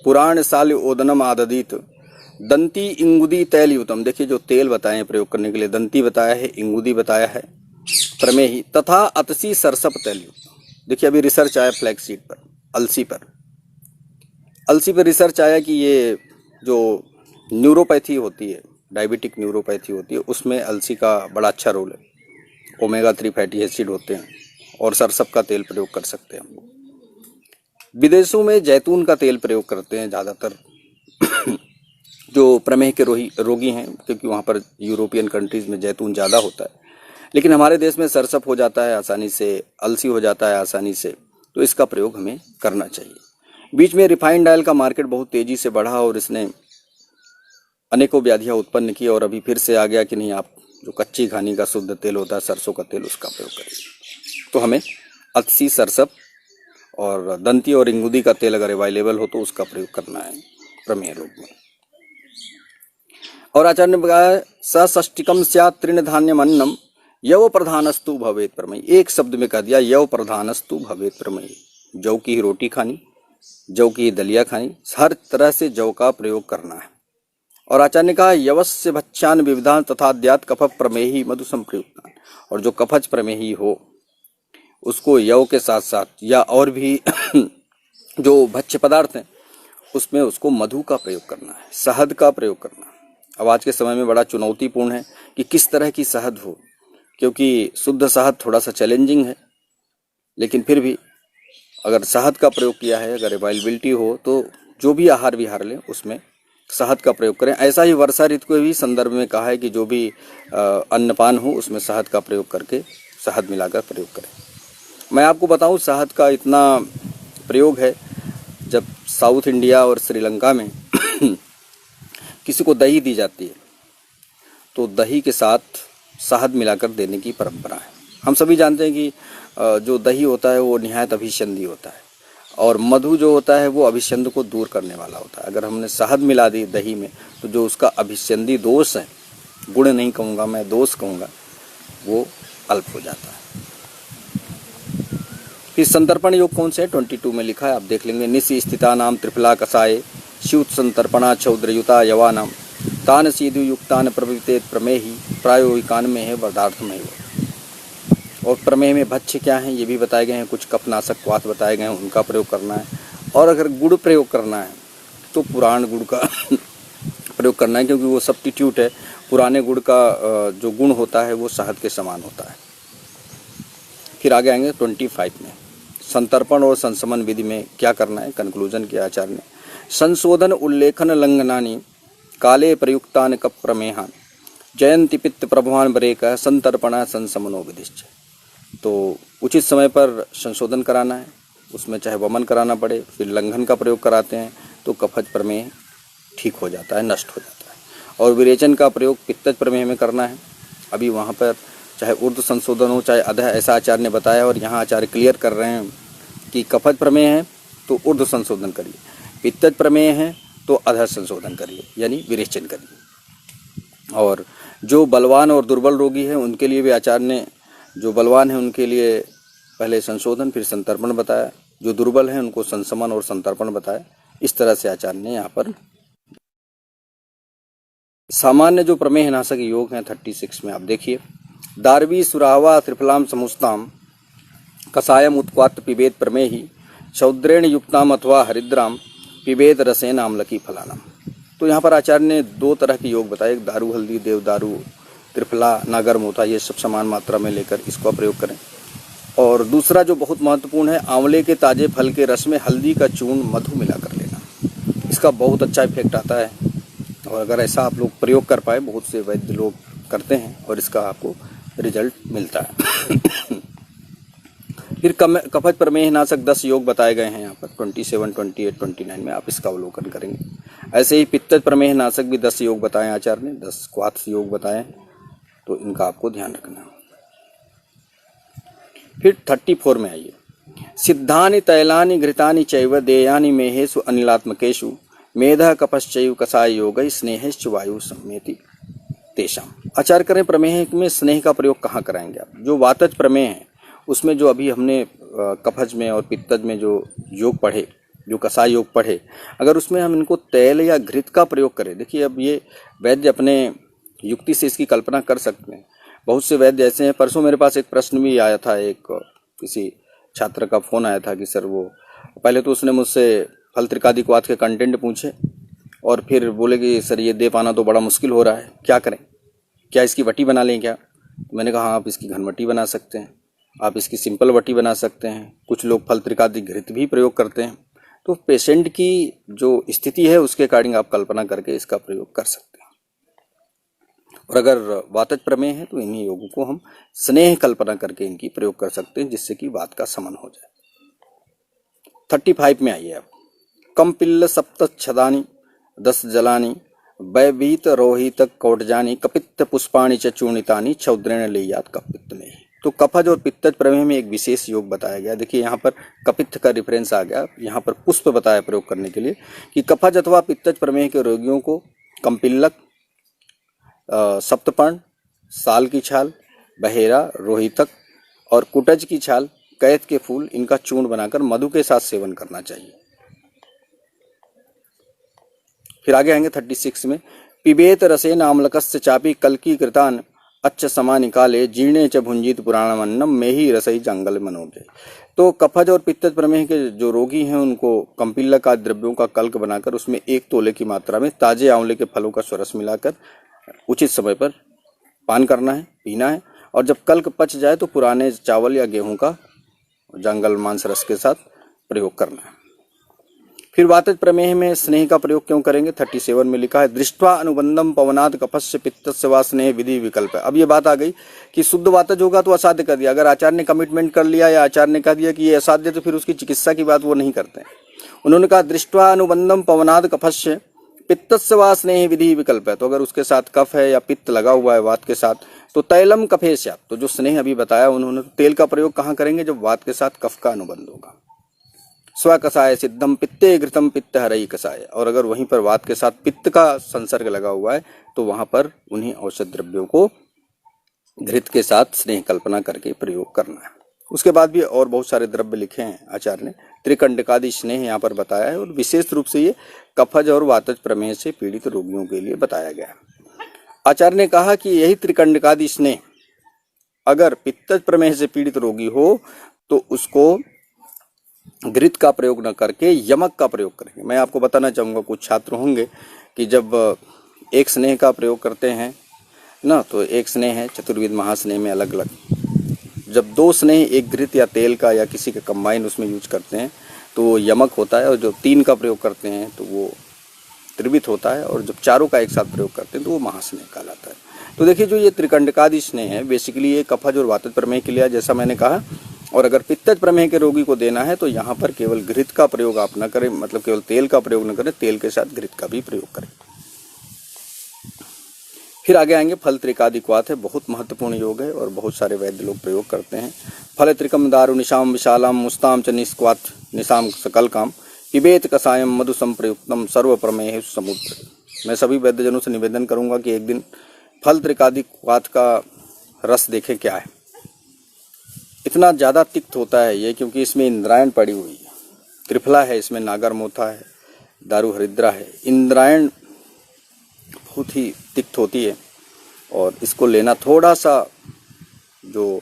पुराण साल ओदनम आददित दंती इंगुदी तैलयुतम। देखिए जो तेल बताए प्रयोग करने के लिए, दंती बताया है, इंगुदी बताया है, प्रमेही तथा अतसी सरसप तैलयुक्त। देखिए अभी रिसर्च आया फ्लैक्सीड पर, अलसी पर रिसर्च आया कि ये जो न्यूरोपैथी होती है, डायबिटिक न्यूरोपैथी होती है, उसमें अलसी का बड़ा अच्छा रोल है। ओमेगा 3 फैटी एसिड होते हैं और सरसप का तेल प्रयोग कर सकते हैं हम लोग। विदेशों में जैतून का तेल प्रयोग करते हैं ज़्यादातर जो प्रमेह के रोगी हैं, क्योंकि वहाँ पर यूरोपियन कंट्रीज़ में जैतून ज़्यादा होता है। लेकिन हमारे देश में सरसप हो जाता है आसानी से, अलसी हो जाता है आसानी से, तो इसका प्रयोग हमें करना चाहिए। बीच में रिफाइंड ऑयल का मार्केट बहुत तेज़ी से बढ़ा और इसने अनेकों व्याधियाँ उत्पन्न की, और अभी फिर से आ गया कि नहीं, आप जो कच्ची घानी का शुद्ध तेल होता है सरसों का तेल, उसका प्रयोग करें। तो हमें अतसी, सरसप और दंती और इंगुदी का तेल अगर अवेलेबल हो तो उसका प्रयोग करना है प्रमेह रोग में। और आचार्य ने बताया सष्टिकम स्यात् तृणधान्यम अन्नम यव प्रधानस्तु भवेत प्रमेय। एक शब्द में कह दिया, यव प्रधानस्तु भवेत प्रमेय। जौ की ही रोटी खानी, जौ की ही दलिया खानी, हर तरह से जौ का प्रयोग करना है। और आचार्य ने कहा यवस्य भक्ष्यान विविधान तथा द्यात कफ प्रमेही मधु संप्रयुक्तान। और जो कफज प्रमेही हो उसको यव के साथ साथ या और भी जो भक्ष्य पदार्थ हैं उसमें उसको मधु का प्रयोग करना है, शहद का प्रयोग करना है। अब आज के समय में बड़ा चुनौतीपूर्ण है कि किस तरह की शहद हो, क्योंकि शुद्ध शहद थोड़ा सा चैलेंजिंग है, लेकिन फिर भी अगर शहद का प्रयोग किया है, अगर अवेलेबिलिटी हो तो जो भी आहार विहार लें उसमें शहद का प्रयोग करें। ऐसा ही वर्षा ऋतु के भी संदर्भ में कहा है कि जो भी अन्नपान हो उसमें शहद का प्रयोग करके, शहद मिलाकर प्रयोग करें। मैं आपको बताऊं शहद का इतना प्रयोग है, जब साउथ इंडिया और श्रीलंका में किसी को दही दी जाती है तो दही के साथ शहद मिलाकर देने की परंपरा है। हम सभी जानते हैं कि जो दही होता है वो निहायत अभिसंधी होता है, और मधु जो होता है वो अभिसंध को दूर करने वाला होता है। अगर हमने शहद मिला दी दही में तो जो उसका अभिसंधी दोष है, गुण नहीं कहूँगा मैं, दोष कहूँगा, वो अल्प हो जाता है। फिर संतर्पण योग कौन से है 22 में लिखा है, आप देख लेंगे। निशि स्थिता नाम त्रिफला कषाय स्यूत संतर्पणा छौद्रयुता यवानाम तान सीधु युक्तान प्रवृत्तेत प्रमेही प्रायोगिकान में है पदार्थ में। और प्रमेह में भक्ष्य क्या हैं ये भी बताए गए हैं, कुछ कफनाशक क्वाथ बताए गए हैं, उनका प्रयोग करना है। और अगर गुड़ प्रयोग करना है तो पुराण गुड़ का प्रयोग करना है, क्योंकि वो सब्स्टिट्यूट है। पुराने गुड़ का जो गुण होता है वो शहद के समान होता है। फिर आगे आएंगे 25 में, संतर्पण और संसमन विधि में क्या करना है। कंक्लूजन किया आचार्य ने, संशोधन उल्लेखन लंघनानि काले प्रयुक्तान कप प्रमेहान जयंति पित्त प्रभवान बरेक संतर्पण संसमनो विधिश्च। तो उचित समय पर संशोधन कराना है, उसमें चाहे वमन कराना पड़े, फिर लंघन का प्रयोग कराते हैं तो कफज प्रमेह ठीक हो जाता है, नष्ट हो जाता है। और विरेचन का प्रयोग पित्तज प्रमेह में करना है। अभी वहाँ पर चाहे उर्दू संशोधन हो चाहे अधः, ऐसा आचार्य ने बताया। और यहाँ आचार्य क्लियर कर रहे हैं कि कफज प्रमेय है तो उर्दू संशोधन करिए, पित्तज प्रमेय है तो अधः संशोधन करिए, यानी विरेचन करिए। और जो बलवान और दुर्बल रोगी हैं उनके लिए भी आचार्य ने, जो बलवान हैं उनके लिए पहले संशोधन फिर संतर्पण बताया, जो दुर्बल हैं उनको संशमन और संतर्पण बताया। इस तरह से आचार्य ने यहाँ पर सामान्य जो प्रमेय नाशक योग हैं 36 में आप देखिए, दारवी सुरावा त्रिफलाम समुस्ताम कसायम उत्क्वात पिबेद प्रमेहि शौद्रेण युक्ताम अथवा हरिद्राम पिबेद रसेन आमलकी फलानाम। तो यहाँ पर आचार्य ने 2 तरह के योग बताए, एक दारू हल्दी देवदारू त्रिफला नागर्म होता है, ये सब समान मात्रा में लेकर इसका प्रयोग करें। और दूसरा जो बहुत महत्वपूर्ण है, आंवले के ताजे फल के रस में हल्दी का चूर्ण मधु मिलाकर लेना, इसका बहुत अच्छा इफेक्ट आता है। और अगर ऐसा आप लोग प्रयोग कर पाए, बहुत से वैद्य लोग करते हैं और इसका आपको रिजल्ट मिलता है। फिर कफज प्रमेह नाशक 10 योग बताए गए हैं यहाँ पर 27, 28, 29 में, आप इसका अवलोकन करेंगे। ऐसे ही पित्तज प्रमेह नाशक भी 10 योग बताए आचार्य ने, 10 क्वाथ योग बताए, तो इनका आपको ध्यान रखना। फिर 34 में आइए, सिद्धानि तैलानि घृतानि चैव देयानि मेहेषु अनिलात्मकेषु मेधः कपश्चैव कषाय योगैः स्नेहश्च वायु सम्मेति तेषाम। आचार्य करें प्रमेह में स्नेह का प्रयोग कहाँ कराएंगे आप? जो वातज प्रमेह है उसमें जो अभी हमने कफज में और पित्तज में जो योग पढ़े, जो कषाय योग पढ़े, अगर उसमें हम इनको तेल या घृत का प्रयोग करें, देखिए अब ये वैद्य अपने युक्ति से इसकी कल्पना कर सकते हैं। बहुत से वैद्य ऐसे हैं, परसों मेरे पास एक प्रश्न भी आया था, एक किसी छात्र का फ़ोन आया था कि सर वो पहले तो उसने मुझसे फल त्रिकादिक्वाथ के कंटेंट पूछे और फिर बोले कि सर ये दे पाना तो बड़ा मुश्किल हो रहा है, क्या करें, क्या इसकी वटी बना लें क्या? मैंने कहा आप इसकी घनवटी बना सकते हैं, आप इसकी सिंपल वटी बना सकते हैं, कुछ लोग फल त्रिकादि घृत भी प्रयोग करते हैं। तो पेशेंट की जो स्थिति है उसके अकॉर्डिंग आप कल्पना करके इसका प्रयोग कर सकते हैं। और अगर वातज प्रमेय है तो इन्हीं योगों को हम स्नेह कल्पना करके इनकी प्रयोग कर सकते हैं, जिससे कि वात का शमन हो जाए। 35 में आइए आप, कम पिल्ल सप्त छदानी 10 जलानी वैभीत रोहित कौटजानी कपित्त पुष्पाणि च चूर्णितानि छौद्रेण लेयात कपित्त में। तो कफज और पित्तज प्रमेह में एक विशेष योग बताया गया। देखिए यहाँ पर कपित्त का रिफरेंस आ गया, यहाँ पर पुष्प बताया प्रयोग करने के लिए कि कफज अथवा पित्तज प्रमेह के रोगियों को कम्पिल्लक, सप्तपर्ण, साल की छाल, बहेरा, रोहितक और कुटज की छाल, कैथ के फूल, इनका चूर्ण बनाकर मधु के साथ सेवन करना चाहिए। फिर आगे आएंगे 36 में, पिबेत रसेन आम्लकस्य चापी कल्की कृतान अच्छ समा निकाले जीर्णे च भुंजित पुराणमन्नम में ही रसई जंगल मनोजय। तो कफज और पित्तज प्रमेह के जो रोगी हैं उनको कम्पिल्लक आदि द्रव्यों का कल्क बनाकर उसमें 1 तोले की मात्रा में ताजे आंवले के फलों का स्वरस मिलाकर उचित समय पर पान करना है, पीना है। और जब कल्क पच जाए तो पुराने चावल या गेहूं का जंगल मांस रस के साथ प्रयोग करना है। फिर वातज प्रमेह में स्नेह का प्रयोग क्यों करेंगे? 37 में लिखा है, दृष्ट्वा अनुबंधम पवनाद कपस्य पित्तस्य वा स्नेह विधि विकल्प है। अब ये बात आ गई कि शुद्ध वातज होगा तो असाध्य कर दिया। अगर आचार्य ने कमिटमेंट कर लिया या आचार्य ने कह दिया कि ये असाध्य, तो फिर उसकी चिकित्सा की बात वो नहीं करते हैं। उन्होंने कहा दृष्ट्वा अनुबंधम पवनाद कपस्य पित्तस्य वा स्नेह विधि विकल्प है। तो अगर उसके साथ कफ है या पित्त लगा हुआ है वात के साथ, तो तैलम कफेस्यात्, तो जो स्नेह अभी बताया उन्होंने, तो तेल का प्रयोग कहाँ करेंगे? जब वात के साथ कफ का अनुबंध होगा। स्व कषाय सिद्धम पित्ते घृतम पित्त हरई कषाय, और अगर वहीं पर वात के साथ पित्त का संसर्ग लगा हुआ है तो वहां पर उन्हीं औषध द्रव्यों को घृत के साथ स्नेह कल्पना करके प्रयोग करना है। उसके बाद भी और बहुत सारे द्रव्य लिखे हैं आचार्य ने, त्रिकंडकादि स्नेह यहाँ पर बताया है, और विशेष रूप से ये कफज और वातज प्रमेह से पीड़ित रोगियों के लिए बताया गया है। आचार्य ने कहा कि यही त्रिकंडकादि स्नेह अगर पित्तज प्रमेह से पीड़ित रोगी हो तो उसको घृत का प्रयोग न करके यमक का प्रयोग करेंगे। मैं आपको बताना चाहूँगा, कुछ छात्र होंगे कि जब एक स्नेह का प्रयोग करते हैं ना, तो एक स्नेह है चतुर्विध महास्नेह में अलग अलग, जब 2 स्नेह एक घृत या तेल का या किसी का कंबाइन उसमें यूज करते हैं तो वो यमक होता है, और जो 3 का प्रयोग करते हैं तो वो त्रिविध होता है, और जब चारों का एक साथ प्रयोग करते हैं तो वो महास्नेह कहलाता है। तो देखिए जो ये त्रिकंडकादि स्नेह है बेसिकली ये कफज और वातज प्रमेह के लिए, जैसा मैंने कहा। और अगर पित्तज प्रमेह के रोगी को देना है तो यहाँ पर केवल घृत का प्रयोग आप न करें, मतलब केवल तेल का प्रयोग न करें, तेल के साथ घृत का भी प्रयोग करें। फिर आगे आएंगे फल त्रिकादि क्वाथ है, बहुत महत्वपूर्ण योग है और बहुत सारे वैद्य लोग प्रयोग करते हैं। फल त्रिकम दारु निशाम विशालाम मुस्ताम च निस्क्वाथ निशाम सकल काम पिबेत कसायम मधु संप्रयुक्तम सर्व प्रमेह समुद्र। मैं सभी वैद्यजनों से निवेदन करूंगा कि एक दिन फल त्रिकादि क्वाथ का रस देखें क्या है। इतना ज़्यादा तिक्त होता है ये क्योंकि इसमें इंद्रायण पड़ी हुई है, त्रिफला है, इसमें नागर मोथा है, दारू हरिद्रा है। इंद्रायण बहुत ही तिक्त होती है और इसको लेना थोड़ा सा जो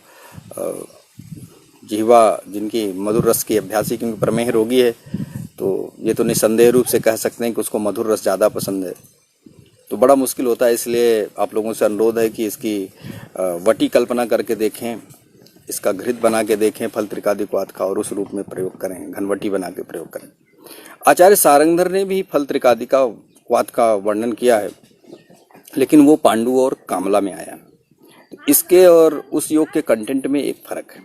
जिह्वा जिनकी मधुर रस की अभ्यासी, क्योंकि प्रमेह रोगी है तो ये तो निसंदेह रूप से कह सकते हैं कि उसको मधुर रस ज़्यादा पसंद है, तो बड़ा मुश्किल होता है। इसलिए आप लोगों से अनुरोध है कि इसकी वटी कल्पना करके देखें, इसका घृत बना के देखें फल त्रिकादि क्वाथ का और उस रूप में प्रयोग करें, घनवटी बना के प्रयोग करें। आचार्य सारंगधर ने भी फल त्रिकादि का क्वाथ का वर्णन किया है, लेकिन वो पांडु और कामला में आया। तो इसके और उस योग के कंटेंट में एक फर्क है।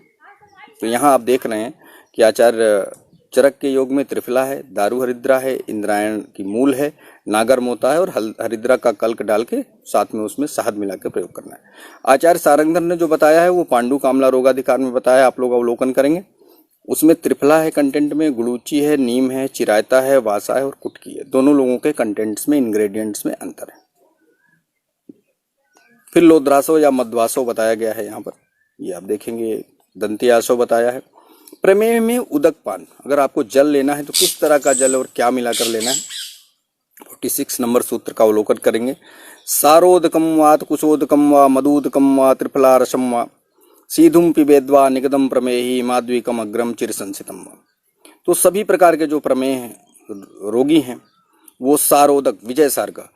तो यहाँ आप देख रहे हैं कि आचार्य चरक के योग में त्रिफला है, दारू हरिद्रा है, इंद्रायण की मूल है, नागर मोता है और हरिद्रा का कल्क डाल के साथ में उसमें शहद मिला के प्रयोग करना है। आचार्य सारंगधर ने जो बताया है वो पांडु कामला रोगाधिकार में बताया, आप लोग अवलोकन करेंगे। उसमें त्रिफला है कंटेंट में, गुड़ूची है, नीम है, चिरायता है, वासा है और कुटकी है। दोनों लोगों के कंटेंट्स में, इंग्रेडिएंट्स में अंतर है। फिर लोद्रासो या मध्वासो बताया गया है यहाँ पर, ये आप देखेंगे। दंतियासो बताया है। प्रमेय में उदक पान, अगर आपको जल लेना है तो किस तरह का जल और क्या मिलाकर लेना है, 46 नंबर सूत्र का अवलोकन करेंगे। सारोदकम वा कुशोदकम वा मधुदकम वा त्रिफला रसम वा सीधुम पिबेद्वा निगदम प्रमेही माद्विकम अग्रम चिर संसितम। तो सभी प्रकार के जो प्रमेय हैं रोगी हैं वो सारोदक, विजय सार का,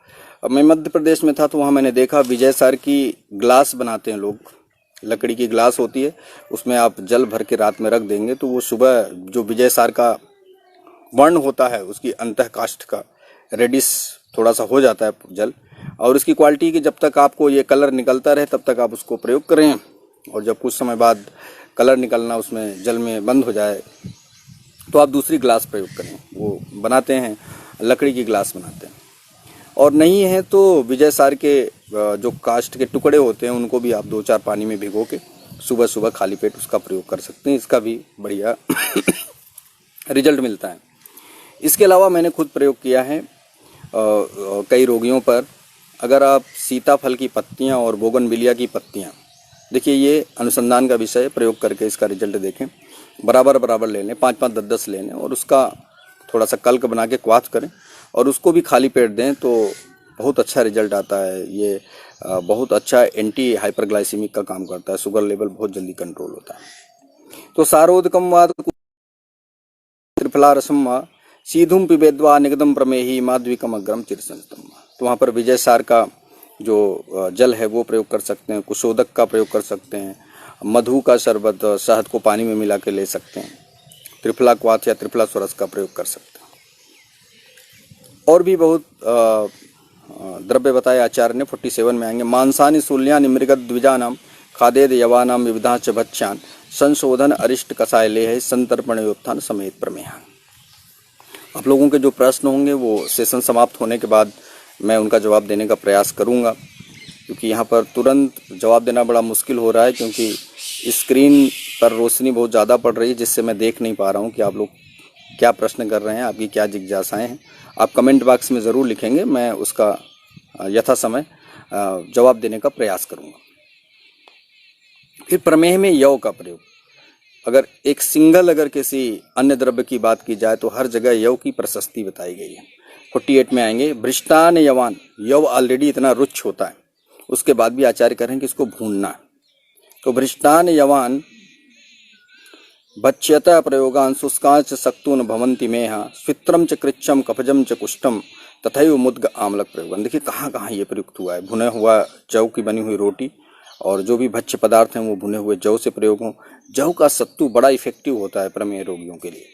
मैं मध्य प्रदेश में था तो वहाँ मैंने देखा विजय सार की ग्लास बनाते हैं लोग, लकड़ी की ग्लास होती है, उसमें आप जल भर के रात में रख देंगे तो वो सुबह जो विजय सार का वर्ण होता है उसकी अंतः काष्ठ का रेडिस थोड़ा सा हो जाता है जल, और उसकी क्वालिटी की जब तक आपको ये कलर निकलता रहे तब तक आप उसको प्रयोग करें, और जब कुछ समय बाद कलर निकलना उसमें जल में बंद हो जाए तो आप दूसरी ग्लास प्रयोग करें। वो बनाते हैं, लकड़ी की ग्लास बनाते हैं। और नहीं है तो विजय सार के जो काष्ठ के टुकड़े होते हैं उनको भी आप 2-4 पानी में भिगो के सुबह सुबह खाली पेट उसका प्रयोग कर सकते हैं, इसका भी बढ़िया रिजल्ट मिलता है। इसके अलावा मैंने खुद प्रयोग किया है कई रोगियों पर। अगर आप सीताफल की पत्तियां और बोगनविलिया की पत्तियां, देखिए ये अनुसंधान का विषय है, प्रयोग करके इसका रिजल्ट देखें। बराबर बराबर ले लें, 5-5, 10-10 ले लें और उसका थोड़ा सा कल्क बना के क्वाथ करें और उसको भी खाली पेट दें तो बहुत अच्छा रिजल्ट आता है। ये बहुत अच्छा एंटी हाइपरग्लाइसीमिक का काम करता है, शुगर लेवल बहुत जल्दी कंट्रोल होता है। तो सारोदकम वाद त्रिफला रसम वा सीधुम पिबेद्वा निगदम प्रमेही माध्विकम अग्रम चिरसंतम। तो वहाँ पर विजय सार का जो जल है वो प्रयोग कर सकते हैं, कुशोदक का प्रयोग कर सकते हैं, मधु का शरबत शहद को पानी में मिला के ले सकते हैं, त्रिफला क्वाथ या त्रिफला स्वरस का प्रयोग कर सकते हैं। और भी बहुत द्रव्य बताए आचार्य ने। 47 में आएंगे। मांसानि शूल्यानि मृगद द्विजानाम खादेद यवानाम विविधांच भक्ष्यान संशोधन अरिष्ट कसाय ले है संतर्पण योत्थान समेत प्रमेय। आप लोगों के जो प्रश्न होंगे वो सेशन समाप्त होने के बाद मैं उनका जवाब देने का प्रयास करूंगा, क्योंकि यहाँ पर तुरंत जवाब देना बड़ा मुश्किल हो रहा है क्योंकि स्क्रीन पर रोशनी बहुत ज़्यादा पड़ रही है जिससे मैं देख नहीं पा रहा हूँ कि आप लोग क्या प्रश्न कर रहे हैं, आपकी क्या जिज्ञासाएं हैं। आप कमेंट बॉक्स में ज़रूर लिखेंगे, मैं उसका यथा समय जवाब देने का प्रयास करूँगा। फिर प्रमेय में यव का प्रयोग। अगर एक सिंगल अगर किसी अन्य द्रव्य की बात की जाए तो हर जगह यव की प्रशस्ति बताई गई है। 48 में आएंगे। भ्रष्टान यवान, यव ऑलरेडी इतना रुच्छ होता है, उसके बाद भी आचार्य कह रहे हैं कि इसको भूनना। तो भ्रष्टान यवान भक्ष्यता प्रयोगान शुष्कांच सक्तून भवंती मेहा स्वित्रम च कृच्छम कफजम च कुष्ठम तथैव मुद्ग आमलक प्रयोगन। देखिए कहाँ कहाँ ये प्रयुक्त हुआ है। भुने हुआ जौ की बनी हुई रोटी और जो भी भक्ष्य पदार्थ हैं वो भुने हुए जौ से प्रयोग हों। जौ का सत्तू बड़ा इफेक्टिव होता है प्रमेय रोगियों के लिए।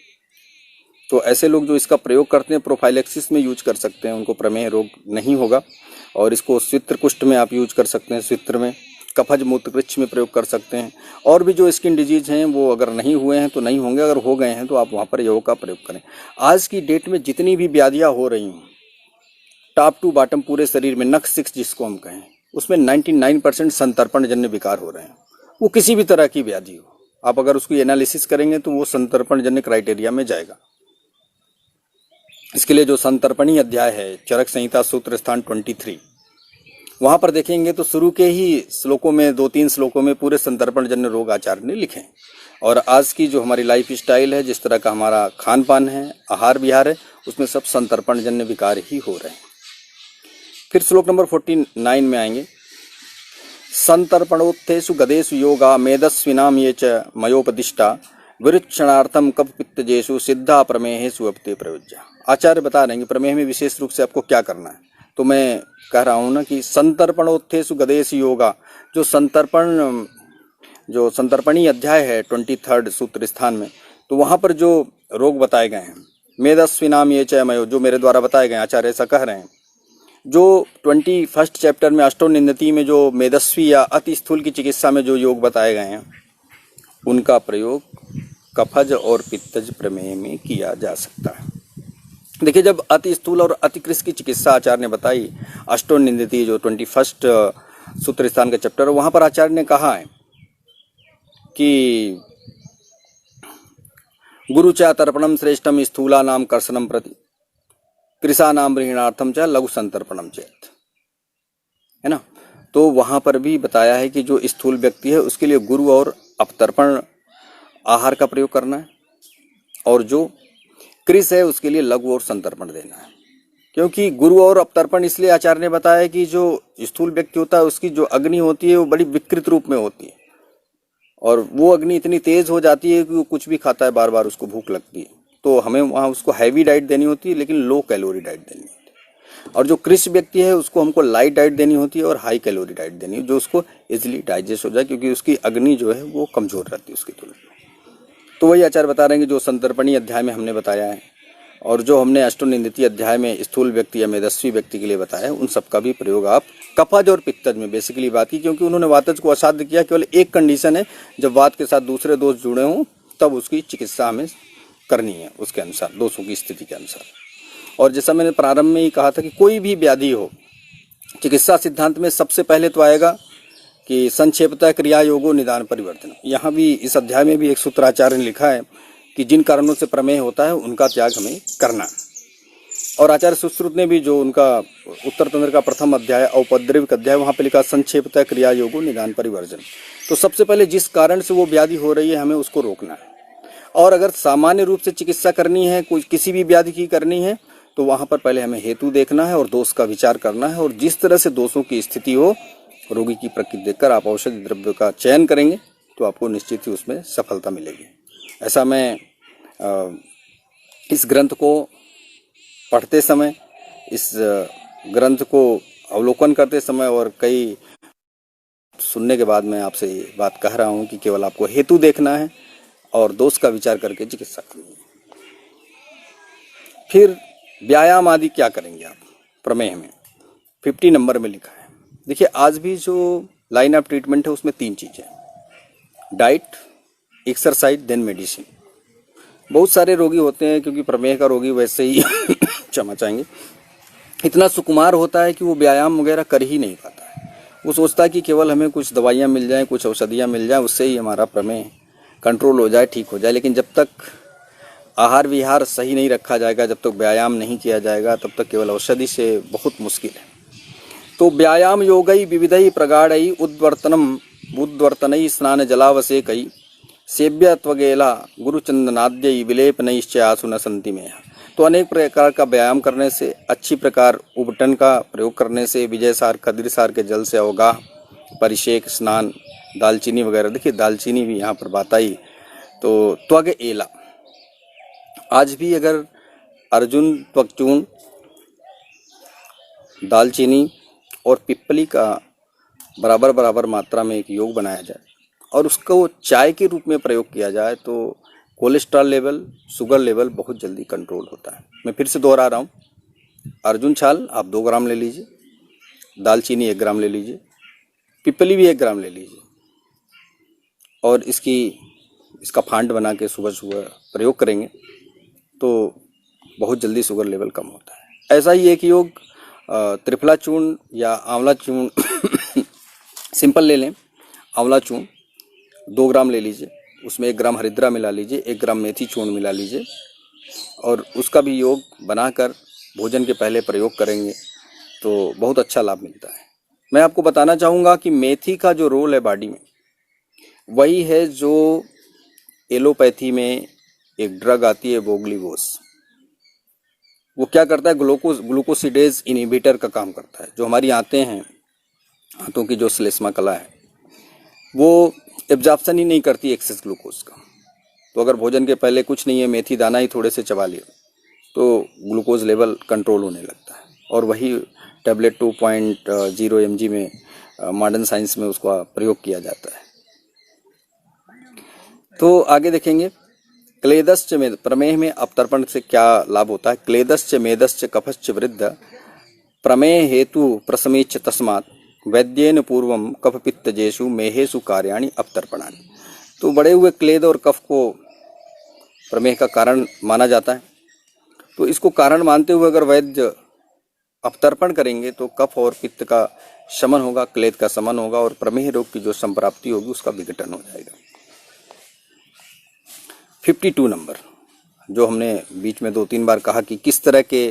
तो ऐसे लोग जो इसका प्रयोग करते हैं प्रोफाइलेक्सिस में यूज कर सकते हैं, उनको प्रमेय रोग नहीं होगा। और इसको स्वित्र कुष्ठ में आप यूज कर सकते हैं, स्वित्र में, कफज मूत्रकृच्छ में प्रयोग कर सकते हैं। और भी जो स्किन डिजीज हैं वो अगर नहीं हुए हैं तो नहीं होंगे, अगर हो गए हैं तो आप वहाँ पर योग का प्रयोग करें। आज की डेट में जितनी भी व्याधियाँ हो रही हैं टॉप टू बॉटम पूरे शरीर में, नख 6 जिसको हम कहें, उसमें 99% संतर्पण जन्य विकार हो रहे हैं। वो किसी भी तरह की व्याधि हो, आप अगर उसकी एनालिसिस करेंगे तो वो संतर्पण जन्य क्राइटेरिया में जाएगा। इसके लिए जो संतर्पणी अध्याय है चरक संहिता सूत्र स्थान 23, वहां पर देखेंगे तो शुरू के ही श्लोकों में 2-3 श्लोकों में पूरे संतर्पण जन्य रोग आचार्य ने लिखे हैं। और आज की जो हमारी लाइफ स्टाइल है, जिस तरह का हमारा खान पान है, आहार विहार है, उसमें सब संतर्पण जन्य विकार ही हो रहे हैं। फिर श्लोक नंबर 49 में आएंगे। संतर्पणोत्थेषु गदेषु योगा मेदस्विनाम ये च मयोपदिष्टा विरुक्षणार्थम कफ पित्तजेषु सिद्धा प्रमेहेषु अपते प्रयोज्या। आचार्य बता रहे हैं कि प्रमेह में विशेष रूप से आपको क्या करना है। तो मैं कह रहा हूं ना कि संतर्पणोत्थेषु गदेषु योगा, जो संतर्पणी अध्याय है 23 सूत्र स्थान में, तो वहां पर जो रोग बताए गए हैं, मेदस्विनाम ये च मयो, जो मेरे द्वारा बताए गए, आचार्य ऐसा कह रहे हैं। जो 21 चैप्टर में अष्टोनिंदति में जो मेदस्वी या अति स्थूल की चिकित्सा में जो योग बताए गए हैं, उनका प्रयोग कफज और पित्तज प्रमेह में किया जा सकता है। देखिए, जब अति स्थूल और अति कृश की चिकित्सा आचार्य ने बताई, अष्टोनिंदति जो 21 सूत्र स्थान का चैप्टर, वहां पर आचार्य ने कहा है कि गुरुचा तर्पणम श्रेष्ठम स्थूला नाम कर्षणम प्रति कृषा नाम ऋणार्थम च लघु संतर्पणम चेत, है ना। तो वहां पर भी बताया है कि जो स्थूल व्यक्ति है उसके लिए गुरु और अपतर्पण आहार का प्रयोग करना है, और जो कृष है उसके लिए लघु और संतर्पण देना है। क्योंकि गुरु और अपतर्पण इसलिए आचार्य ने बताया कि जो स्थूल व्यक्ति होता है उसकी जो अग्नि होती है वो बड़ी विकृत रूप में होती है, और वो अग्नि इतनी तेज हो जाती है कि वो कुछ भी खाता है बार बार उसको भूख लगती है। तो हमें वहाँ उसको हैवी डाइट देनी होती है, लेकिन लो कैलोरी डाइट देनी होती है। और जो कृष व्यक्ति है उसको हमको लाइट डाइट देनी होती है और हाई कैलोरी डाइट देनी है, जो उसको इजीली डाइजेस्ट हो जाए, क्योंकि उसकी अग्नि जो है वो कमजोर रहती है उसकी तुलना में। तो वही आचार्य बता रहे हैं कि जो संतर्पणी अध्याय में हमने बताया है, और जो हमने अष्टोनिंदति अध्याय में स्थूल व्यक्ति या मेदस्वी व्यक्ति के लिए बताया है, उन सबका भी प्रयोग आप कफज और पित्तज में बेसिकली बात की, क्योंकि उन्होंने वातज को असाध्य किया। केवल एक कंडीशन है, जब वात के साथ दूसरे दोष जुड़े हों तब उसकी चिकित्सा हमें करनी है, उसके अनुसार, दोषों की स्थिति के अनुसार। और जैसा मैंने प्रारंभ में ही कहा था कि कोई भी व्याधि हो, चिकित्सा सिद्धांत में सबसे पहले तो आएगा कि संक्षेपतः क्रिया योगो निदान परिवर्तन। यहाँ भी इस अध्याय में भी एक सूत्राचार्य ने लिखा है कि जिन कारणों से प्रमेह होता है उनका त्याग हमें करना। और आचार्य सुश्रुत ने भी जो उनका उत्तर तंत्र का प्रथम अध्याय औपद्रविक अध्याय, वहाँ पे लिखा संक्षेपतः क्रिया योगो निदान परिवर्जन। तो सबसे पहले जिस कारण से वो व्याधि हो रही है हमें उसको रोकना है। और अगर सामान्य रूप से चिकित्सा करनी है, कोई किसी भी व्याधि की करनी है, तो वहाँ पर पहले हमें हेतु देखना है और दोष का विचार करना है। और जिस तरह से दोषों की स्थिति हो, रोगी की प्रकृति देखकर आप औषधि द्रव्य का चयन करेंगे तो आपको निश्चित ही उसमें सफलता मिलेगी। ऐसा मैं इस ग्रंथ को पढ़ते समय, इस ग्रंथ को अवलोकन करते समय और कई सुनने के बाद मैं आपसे ये बात कह रहा हूँ कि केवल आपको हेतु देखना है और दोष का विचार करके चिकित्सा करनी है। फिर व्यायाम आदि क्या करेंगे आप प्रमेह में, 50 नंबर में लिखा है। देखिए, आज भी जो लाइन ऑफ ट्रीटमेंट है उसमें 3 चीज़ें, डाइट, एक्सरसाइज, देन मेडिसिन। बहुत सारे रोगी होते हैं, क्योंकि प्रमेह का रोगी वैसे ही क्षमा चाहेंगे, इतना सुकुमार होता है कि वो व्यायाम वगैरह कर ही नहीं पाता है। वो सोचता है कि केवल हमें कुछ दवाइयाँ मिल जाएं, कुछ औषधियाँ मिल जाएं, उससे ही हमारा प्रमेह कंट्रोल हो जाए, ठीक हो जाए। लेकिन जब तक आहार विहार सही नहीं रखा जाएगा, जब तक व्यायाम नहीं किया जाएगा, तब तक केवल औषधि से बहुत मुश्किल है। तो व्यायाम योगई विविधई प्रगाढ़ई उद्वर्तनई स्नान जलावसेकई सेव्य त्वगेला गुरुचंदनाद्यई विलेपनैश्च आसुन संति में। तो अनेक प्रकार का व्यायाम करने से, अच्छी प्रकार उबटन का प्रयोग करने से, विजय सार कद्री सार के जल से अवगाह, परिषेक, स्नान, दालचीनी वगैरह। देखिए, दालचीनी भी यहाँ पर बात आई। तो त्वग एला, आज भी अगर अर्जुन त्वगचूर्ण, दालचीनी और पिप्पली का बराबर बराबर मात्रा में एक योग बनाया जाए और उसको चाय के रूप में प्रयोग किया जाए, तो कोलेस्ट्रॉल लेवल, शुगर लेवल बहुत जल्दी कंट्रोल होता है। मैं फिर से दोहरा रहा हूँ, अर्जुन छाल आप 2 ग्राम ले लीजिए, दालचीनी 1 ग्राम ले लीजिए, पिप्पली भी 1 ग्राम ले लीजिए, और इसका फांड बना के सुबह सुबह प्रयोग करेंगे तो बहुत जल्दी शुगर लेवल कम होता है। ऐसा ही एक योग त्रिफला चूर्ण या आंवला चूर्ण सिंपल ले लें। आंवला चूर्ण 2 ग्राम ले लीजिए, उसमें 1 ग्राम हरिद्रा मिला लीजिए, 1 ग्राम मेथी चूर्ण मिला लीजिए और उसका भी योग बनाकर भोजन के पहले प्रयोग करेंगे तो बहुत अच्छा लाभ मिलता है। मैं आपको बताना चाहूँगा कि मेथी का जो रोल है बॉडी में, वही है जो एलोपैथी में एक ड्रग आती है वोगलीवोस, वो क्या करता है, ग्लूकोसिडेज इनहिबिटर का काम करता है। जो हमारी आंतें हैं, आंतों की जो श्लेष्मा कला है, वो एब्जॉर्प्शन ही नहीं करती एक्सेस ग्लूकोज का। तो अगर भोजन के पहले कुछ नहीं है, मेथी दाना ही थोड़े से चबा लिया तो ग्लूकोज लेवल कंट्रोल होने लगता है और वही टैबलेट 2.0 mg में मॉडर्न साइंस में उसका प्रयोग किया जाता है। तो आगे देखेंगे क्लेदश्च में प्रमेह में अवतर्पण से क्या लाभ होता है। क्लेदश्च मेदश्च कफश्च वृद्ध प्रमेह हेतु प्रसमेच्च तस्मात् वैद्येन पूर्वम कफ पित्तजेषु मेहेषु कार्याणि अवतर्पणानि। तो बढ़े हुए क्लेद और कफ को प्रमेह का कारण माना जाता है, तो इसको कारण मानते हुए अगर वैद्य अवतर्पण करेंगे तो कफ और पित्त का शमन होगा, क्लेद का शमन होगा और प्रमेह रोग की जो संप्राप्ति होगी उसका विघटन हो जाएगा। 52 नंबर, जो हमने बीच में 2-3 बार कहा कि किस तरह के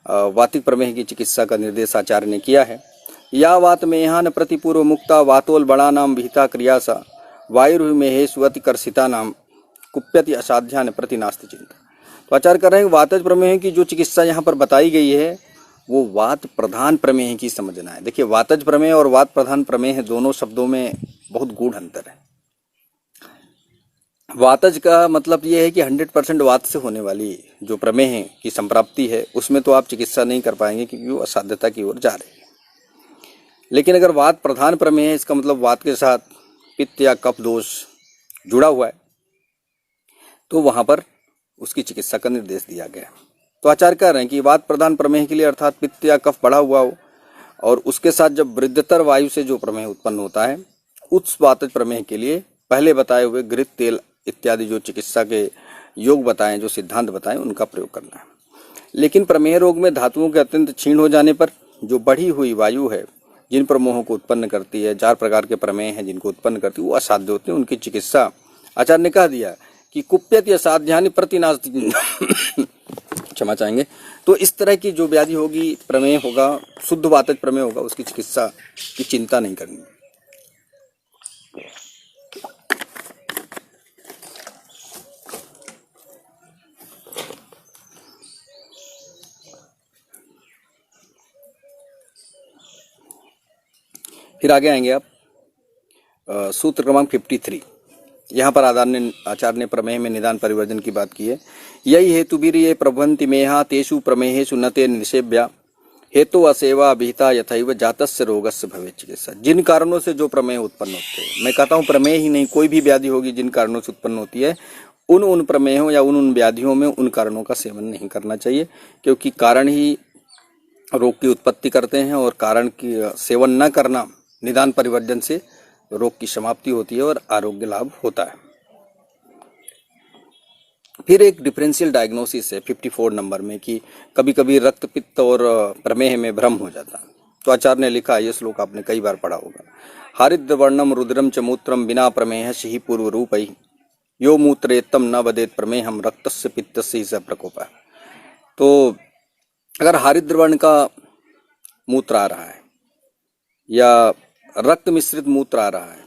वातिक प्रमेह की चिकित्सा का निर्देश आचार्य ने किया है। या वात मेहान प्रतिपूर्व मुक्ता वातोल बड़ानाम विहिता क्रियासा वायुर्मेहेषु अतिकर्षिता नाम कुप्यति असाध्यान प्रति नास्ति चिंता। तो आचार्य कर रहे हैं वातज प्रमेह की जो चिकित्सा यहाँ पर बताई गई है वो वात प्रधान प्रमेह की समझना है। देखिए, वातज प्रमेह और वात प्रधान प्रमेह दोनों शब्दों में बहुत गूढ़ अंतर है। वातज का मतलब ये है कि 100% वात से होने वाली जो प्रमेह की संप्राप्ति है उसमें तो आप चिकित्सा नहीं कर पाएंगे क्योंकि वो असाध्यता की ओर जा रहे हैं। लेकिन अगर वात प्रधान प्रमेह है, इसका मतलब वात के साथ पित्त या कफ दोष जुड़ा हुआ है, तो वहां पर उसकी चिकित्सा का निर्देश दिया गया। तो आचार्य कह रहे हैं कि वात प्रधान प्रमेह के लिए अर्थात पित्त या कफ बढ़ा हुआ हो और उसके साथ जब वृद्धतर वायु से जो प्रमेह उत्पन्न होता है, उस वातज प्रमेह के लिए पहले बताए हुए घृत तेल इत्यादि जो चिकित्सा के योग बताएं, जो सिद्धांत बताएं, उनका प्रयोग करना है। लेकिन प्रमेह रोग में धातुओं के अत्यंत क्षीण हो जाने पर जो बढ़ी हुई वायु है, जिन प्रमेहों को उत्पन्न करती है, 4 प्रकार के प्रमेह हैं जिनको उत्पन्न करती है, वो असाध्य होते हैं। उनकी चिकित्सा आचार्य ने कह दिया कि कुप्यति असाध्यानि प्रतिनास्ति क्षमा चाहेंगे। तो इस तरह की जो व्याधि होगी, प्रमेह होगा, शुद्ध वातज प्रमेह होगा, उसकी चिकित्सा की चिंता नहीं करनी। फिर आगे आएंगे आप सूत्र क्रमांक 53। यहाँ पर आचार्य ने प्रमेह में निदान परिवर्जन की बात की है। यही हेतु ये प्रभवन्ति मेहा तेषु प्रमेहेषु न ते निषेव्या हेतु असेवा विहिता यथैव जातस्य रोगस्य भवेत् चिकित्सा। जिन कारणों से जो प्रमेह उत्पन्न होते हैं, मैं कहता हूँ प्रमेह ही नहीं, कोई भी व्याधि होगी जिन कारणों से उत्पन्न होती है, उन प्रमेहों या उन व्याधियों में उन कारणों का सेवन नहीं करना चाहिए, क्योंकि कारण ही रोग की उत्पत्ति करते हैं और कारण की सेवन न करना निदान परिवर्जन से रोग की समाप्ति होती है और आरोग्य लाभ होता है। फिर एक डिफरेंशियल डायग्नोसिस है 54 नंबर में कि कभी कभी रक्त पित्त और प्रमेह में भ्रम हो जाता है। तो आचार्य ने लिखा, ये श्लोक आपने कई बार पढ़ा होगा, हरिद्र वर्णम रुद्रम च मूत्रम बिना प्रमेह ही पूर्व रूप यो मूत्रेतम न वदेत प्रमेहम रक्तस्य पित्तस्य स प्रकोप। तो अगर हरिद्र वर्ण का मूत्र आ रहा है या रक्त मिश्रित मूत्र आ रहा है,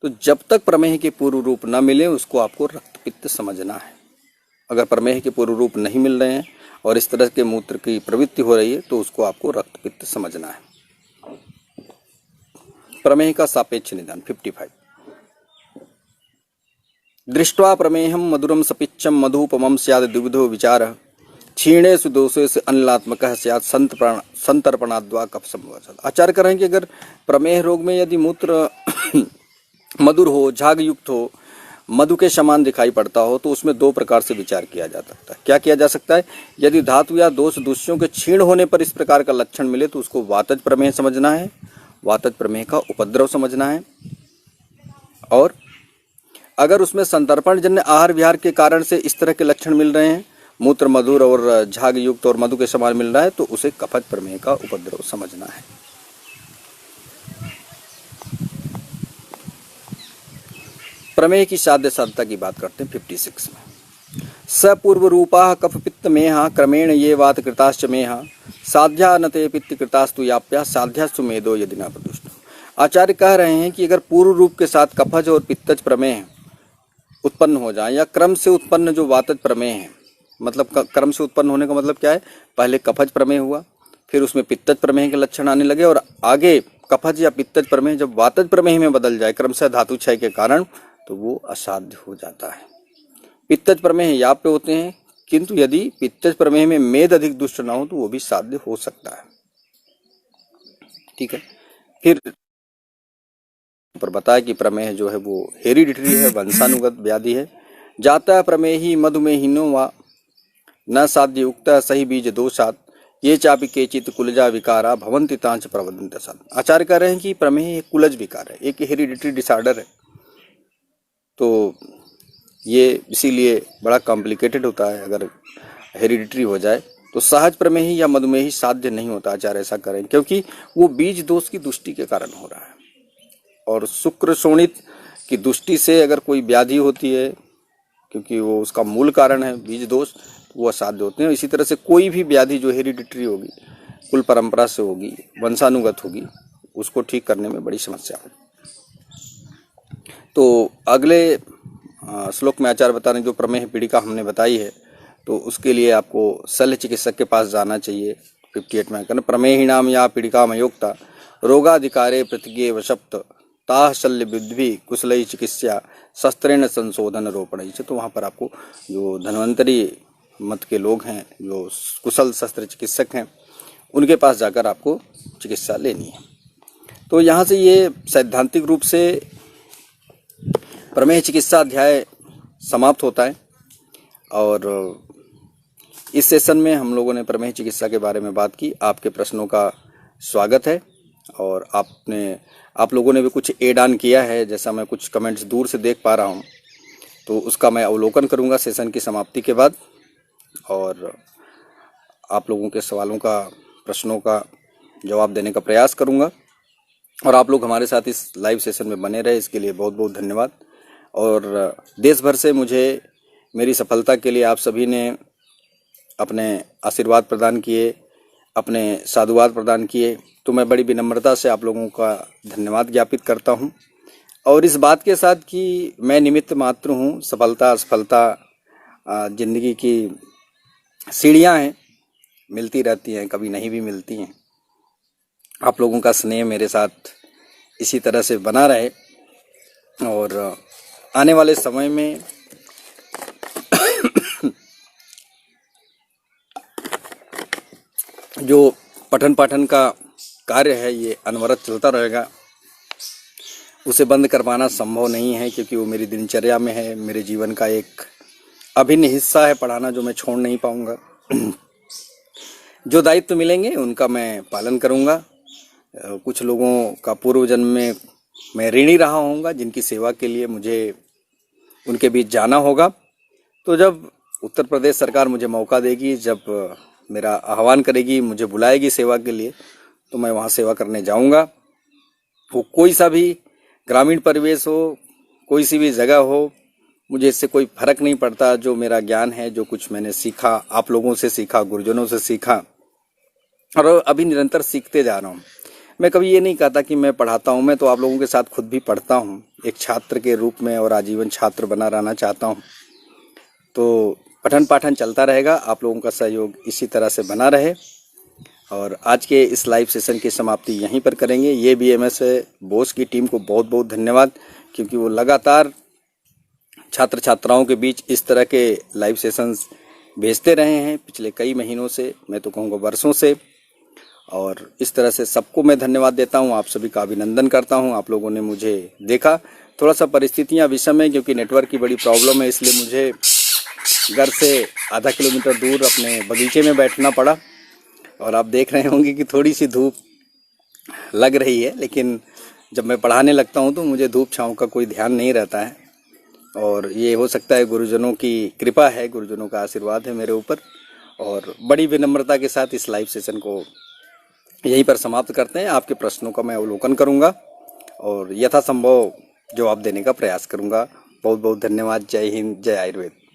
तो जब तक प्रमेह के पूर्व रूप न मिले उसको आपको रक्त पित्त समझना है। अगर प्रमेह के पूर्व रूप नहीं मिल रहे हैं और इस तरह के मूत्र की प्रवृत्ति हो रही है तो उसको आपको रक्त पित्त समझना है। प्रमेह का सापेक्ष निदान 55। दृष्ट्वा प्रमेहम मधुरम सपिच्चम मधुपमम स्याद द्विविधो विचारः क्षीणेषु दोषेषु अनिलात्मकः स्यात् संतर्पणाद्वा कफ संवर्धन। आचार्य कह रहे हैं कि अगर प्रमेह रोग में यदि मूत्र मधुर हो, झाग युक्त हो, मधु के समान दिखाई पड़ता हो, तो उसमें 2 प्रकार से विचार किया जा सकता है। क्या किया जा सकता है? यदि धातु या दोष दूषियों के क्षीण होने पर इस प्रकार का लक्षण मिले तो उसको वातज प्रमेह समझना है, वातज प्रमेह का उपद्रव समझना है। और अगर उसमें संतर्पण जन्य आहार विहार के कारण से इस तरह के लक्षण मिल रहे हैं, मूत्र मधुर और झाग युक्त और मधु के समान मिल रहा है, तो उसे कफज प्रमेह का उपद्रव समझना है। प्रमेय की साध्य साधता की बात करते हैं 56 में। सपूर्व रूपा कफ पित्त मेहा क्रमेण ये वात कृताश्च मेहा साध्या न ते पित्त कृतास्तु याप्या साध्यास्तु मेदो यदि न प्रदुष्ट। आचार्य कह रहे हैं कि अगर पूर्व रूप के साथ कफज और पित्तज प्रमेय उत्पन्न हो जाए या क्रम से उत्पन्न जो वातज प्रमेय है, मतलब क्रम से उत्पन्न होने का मतलब क्या है, पहले कफज प्रमेय हुआ, फिर उसमें पित्तज प्रमेय के लक्षण आने लगे और आगे कफज या पित्तज प्रमेय जब वातज प्रमेय में बदल जाए क्रमशः धातु क्षय के कारण, तो वो असाध्य हो जाता है। पित्तज प्रमेय याप पे होते हैं, किंतु यदि पित्तज प्रमेय में मेद अधिक दुष्ट ना हो तो वो भी साध्य हो सकता है। ठीक है। फिर पर बताया कि प्रमेय जो है वो हेरिडिटरी है, वंशानुगत व्याधि है। जाता प्रमेही मधुमेहिनो वा न साध्य उक्त सही बीज दोषात ये चापि केचित कुलजा विकारा भवंति तांच प्रवदंत साध। आचार्य कह रहे हैं कि प्रमेह एक कुलज विकार है, एक हेरिडिटरी डिसऑर्डर है, तो ये इसीलिए बड़ा कॉम्प्लिकेटेड होता है। अगर हेरिडिटरी हो जाए तो सहज प्रमेही या मधुमेही साध्य नहीं होता। आचार्य ऐसा करें क्योंकि वो बीज दोष की दुष्टि के कारण हो रहा है, और शुक्र शोणित की दुष्टि से अगर कोई व्याधि होती है, क्योंकि वो उसका मूल कारण है बीज दोष, वो असाध्य होते हैं। इसी तरह से कोई भी व्याधि जो हेरिडिटरी होगी, कुल परंपरा से होगी, वंशानुगत होगी, उसको ठीक करने में बड़ी समस्या होगी। तो अगले श्लोक में आचार्य बता रहे हैं जो प्रमेह पीड़िका हमने बताई है, तो उसके लिए आपको शल्य चिकित्सक के पास जाना चाहिए। 58 में कहना प्रमेहिणाम या पीड़िका मयोक्ता रोगाधिकारे प्रतिज्ञे वशप्त ताह शल्य विद्धि कुशलई चिकित्सा शस्त्रेण संशोधन रोपण। तो वहाँ पर आपको जो धन्वंतरी मत के लोग हैं, जो कुशल शस्त्र चिकित्सक हैं, उनके पास जाकर आपको चिकित्सा लेनी है। तो यहाँ से ये सैद्धांतिक रूप से प्रमेह चिकित्सा अध्याय समाप्त होता है। और इस सेशन में हम लोगों ने प्रमेह चिकित्सा के बारे में बात की। आपके प्रश्नों का स्वागत है, और आप लोगों ने भी कुछ एड ऑन किया है, जैसा मैं कुछ कमेंट्स दूर से देख पा रहा हूँ, तो उसका मैं अवलोकन करूँगा सेशन की समाप्ति के बाद, और आप लोगों के सवालों का, प्रश्नों का जवाब देने का प्रयास करूँगा। और आप लोग हमारे साथ इस लाइव सेशन में बने रहे, इसके लिए बहुत बहुत धन्यवाद। और देश भर से मुझे मेरी सफलता के लिए आप सभी ने अपने आशीर्वाद प्रदान किए, अपने साधुवाद प्रदान किए, तो मैं बड़ी विनम्रता से आप लोगों का धन्यवाद ज्ञापित करता हूं। और इस बात के साथ कि मैं निमित्त मात्र हूं, सफलता असफलता जिंदगी की सीढ़ियां हैं, मिलती रहती हैं, कभी नहीं भी मिलती हैं। आप लोगों का स्नेह मेरे साथ इसी तरह से बना रहे, और आने वाले समय में जो पठन पाठन का कार्य है ये अनवरत चलता रहेगा। उसे बंद करवाना संभव नहीं है, क्योंकि वो मेरी दिनचर्या में है, मेरे जीवन का एक अभिन्न हिस्सा है पढ़ाना, जो मैं छोड़ नहीं पाऊंगा। जो दायित्व मिलेंगे उनका मैं पालन करूंगा। कुछ लोगों का पूर्व जन्म में मैं ऋणी रहा होऊंगा, जिनकी सेवा के लिए मुझे उनके बीच जाना होगा। तो जब उत्तर प्रदेश सरकार मुझे मौका देगी, जब मेरा आह्वान करेगी, मुझे बुलाएगी सेवा के लिए, तो मैं वहाँ सेवा करने जाऊँगा। वो कोई सा भी ग्रामीण परिवेश हो, कोई सी भी जगह हो, मुझे इससे कोई फर्क नहीं पड़ता। जो मेरा ज्ञान है, जो कुछ मैंने सीखा, आप लोगों से सीखा, गुरुजनों से सीखा, और अभी निरंतर सीखते जा रहा हूँ। मैं कभी ये नहीं कहता कि मैं पढ़ाता हूँ, मैं तो आप लोगों के साथ खुद भी पढ़ता हूँ, एक छात्र के रूप में, और आजीवन छात्र बना रहना चाहता हूँ। तो पठन पाठन चलता रहेगा, आप लोगों का सहयोग इसी तरह से बना रहे। और आज के इस लाइव सेशन की समाप्ति यहीं पर करेंगे। ये BMS बोस की टीम को बहुत बहुत धन्यवाद, क्योंकि वो लगातार छात्र छात्राओं के बीच इस तरह के लाइव सेशंस भेजते रहे हैं पिछले कई महीनों से, मैं तो कहूँगा वर्षों से। और इस तरह से सबको मैं धन्यवाद देता हूँ, आप सभी का अभिनंदन करता हूँ। आप लोगों ने मुझे देखा, थोड़ा सा परिस्थितियाँ विषम है, क्योंकि नेटवर्क की बड़ी प्रॉब्लम है, इसलिए मुझे घर से आधा किलोमीटर दूर अपने बगीचे में बैठना पड़ा। और आप देख रहे होंगे कि थोड़ी सी धूप लग रही है, लेकिन जब मैं पढ़ाने लगता हूँ तो मुझे धूप छाँव का कोई ध्यान नहीं रहता है। और ये हो सकता है गुरुजनों की कृपा है, गुरुजनों का आशीर्वाद है मेरे ऊपर। और बड़ी विनम्रता के साथ इस लाइव सेशन को यहीं पर समाप्त करते हैं। आपके प्रश्नों का मैं अवलोकन करूंगा और यथासंभव जवाब देने का प्रयास करूंगा। बहुत बहुत धन्यवाद। जय हिंद, जय आयुर्वेद।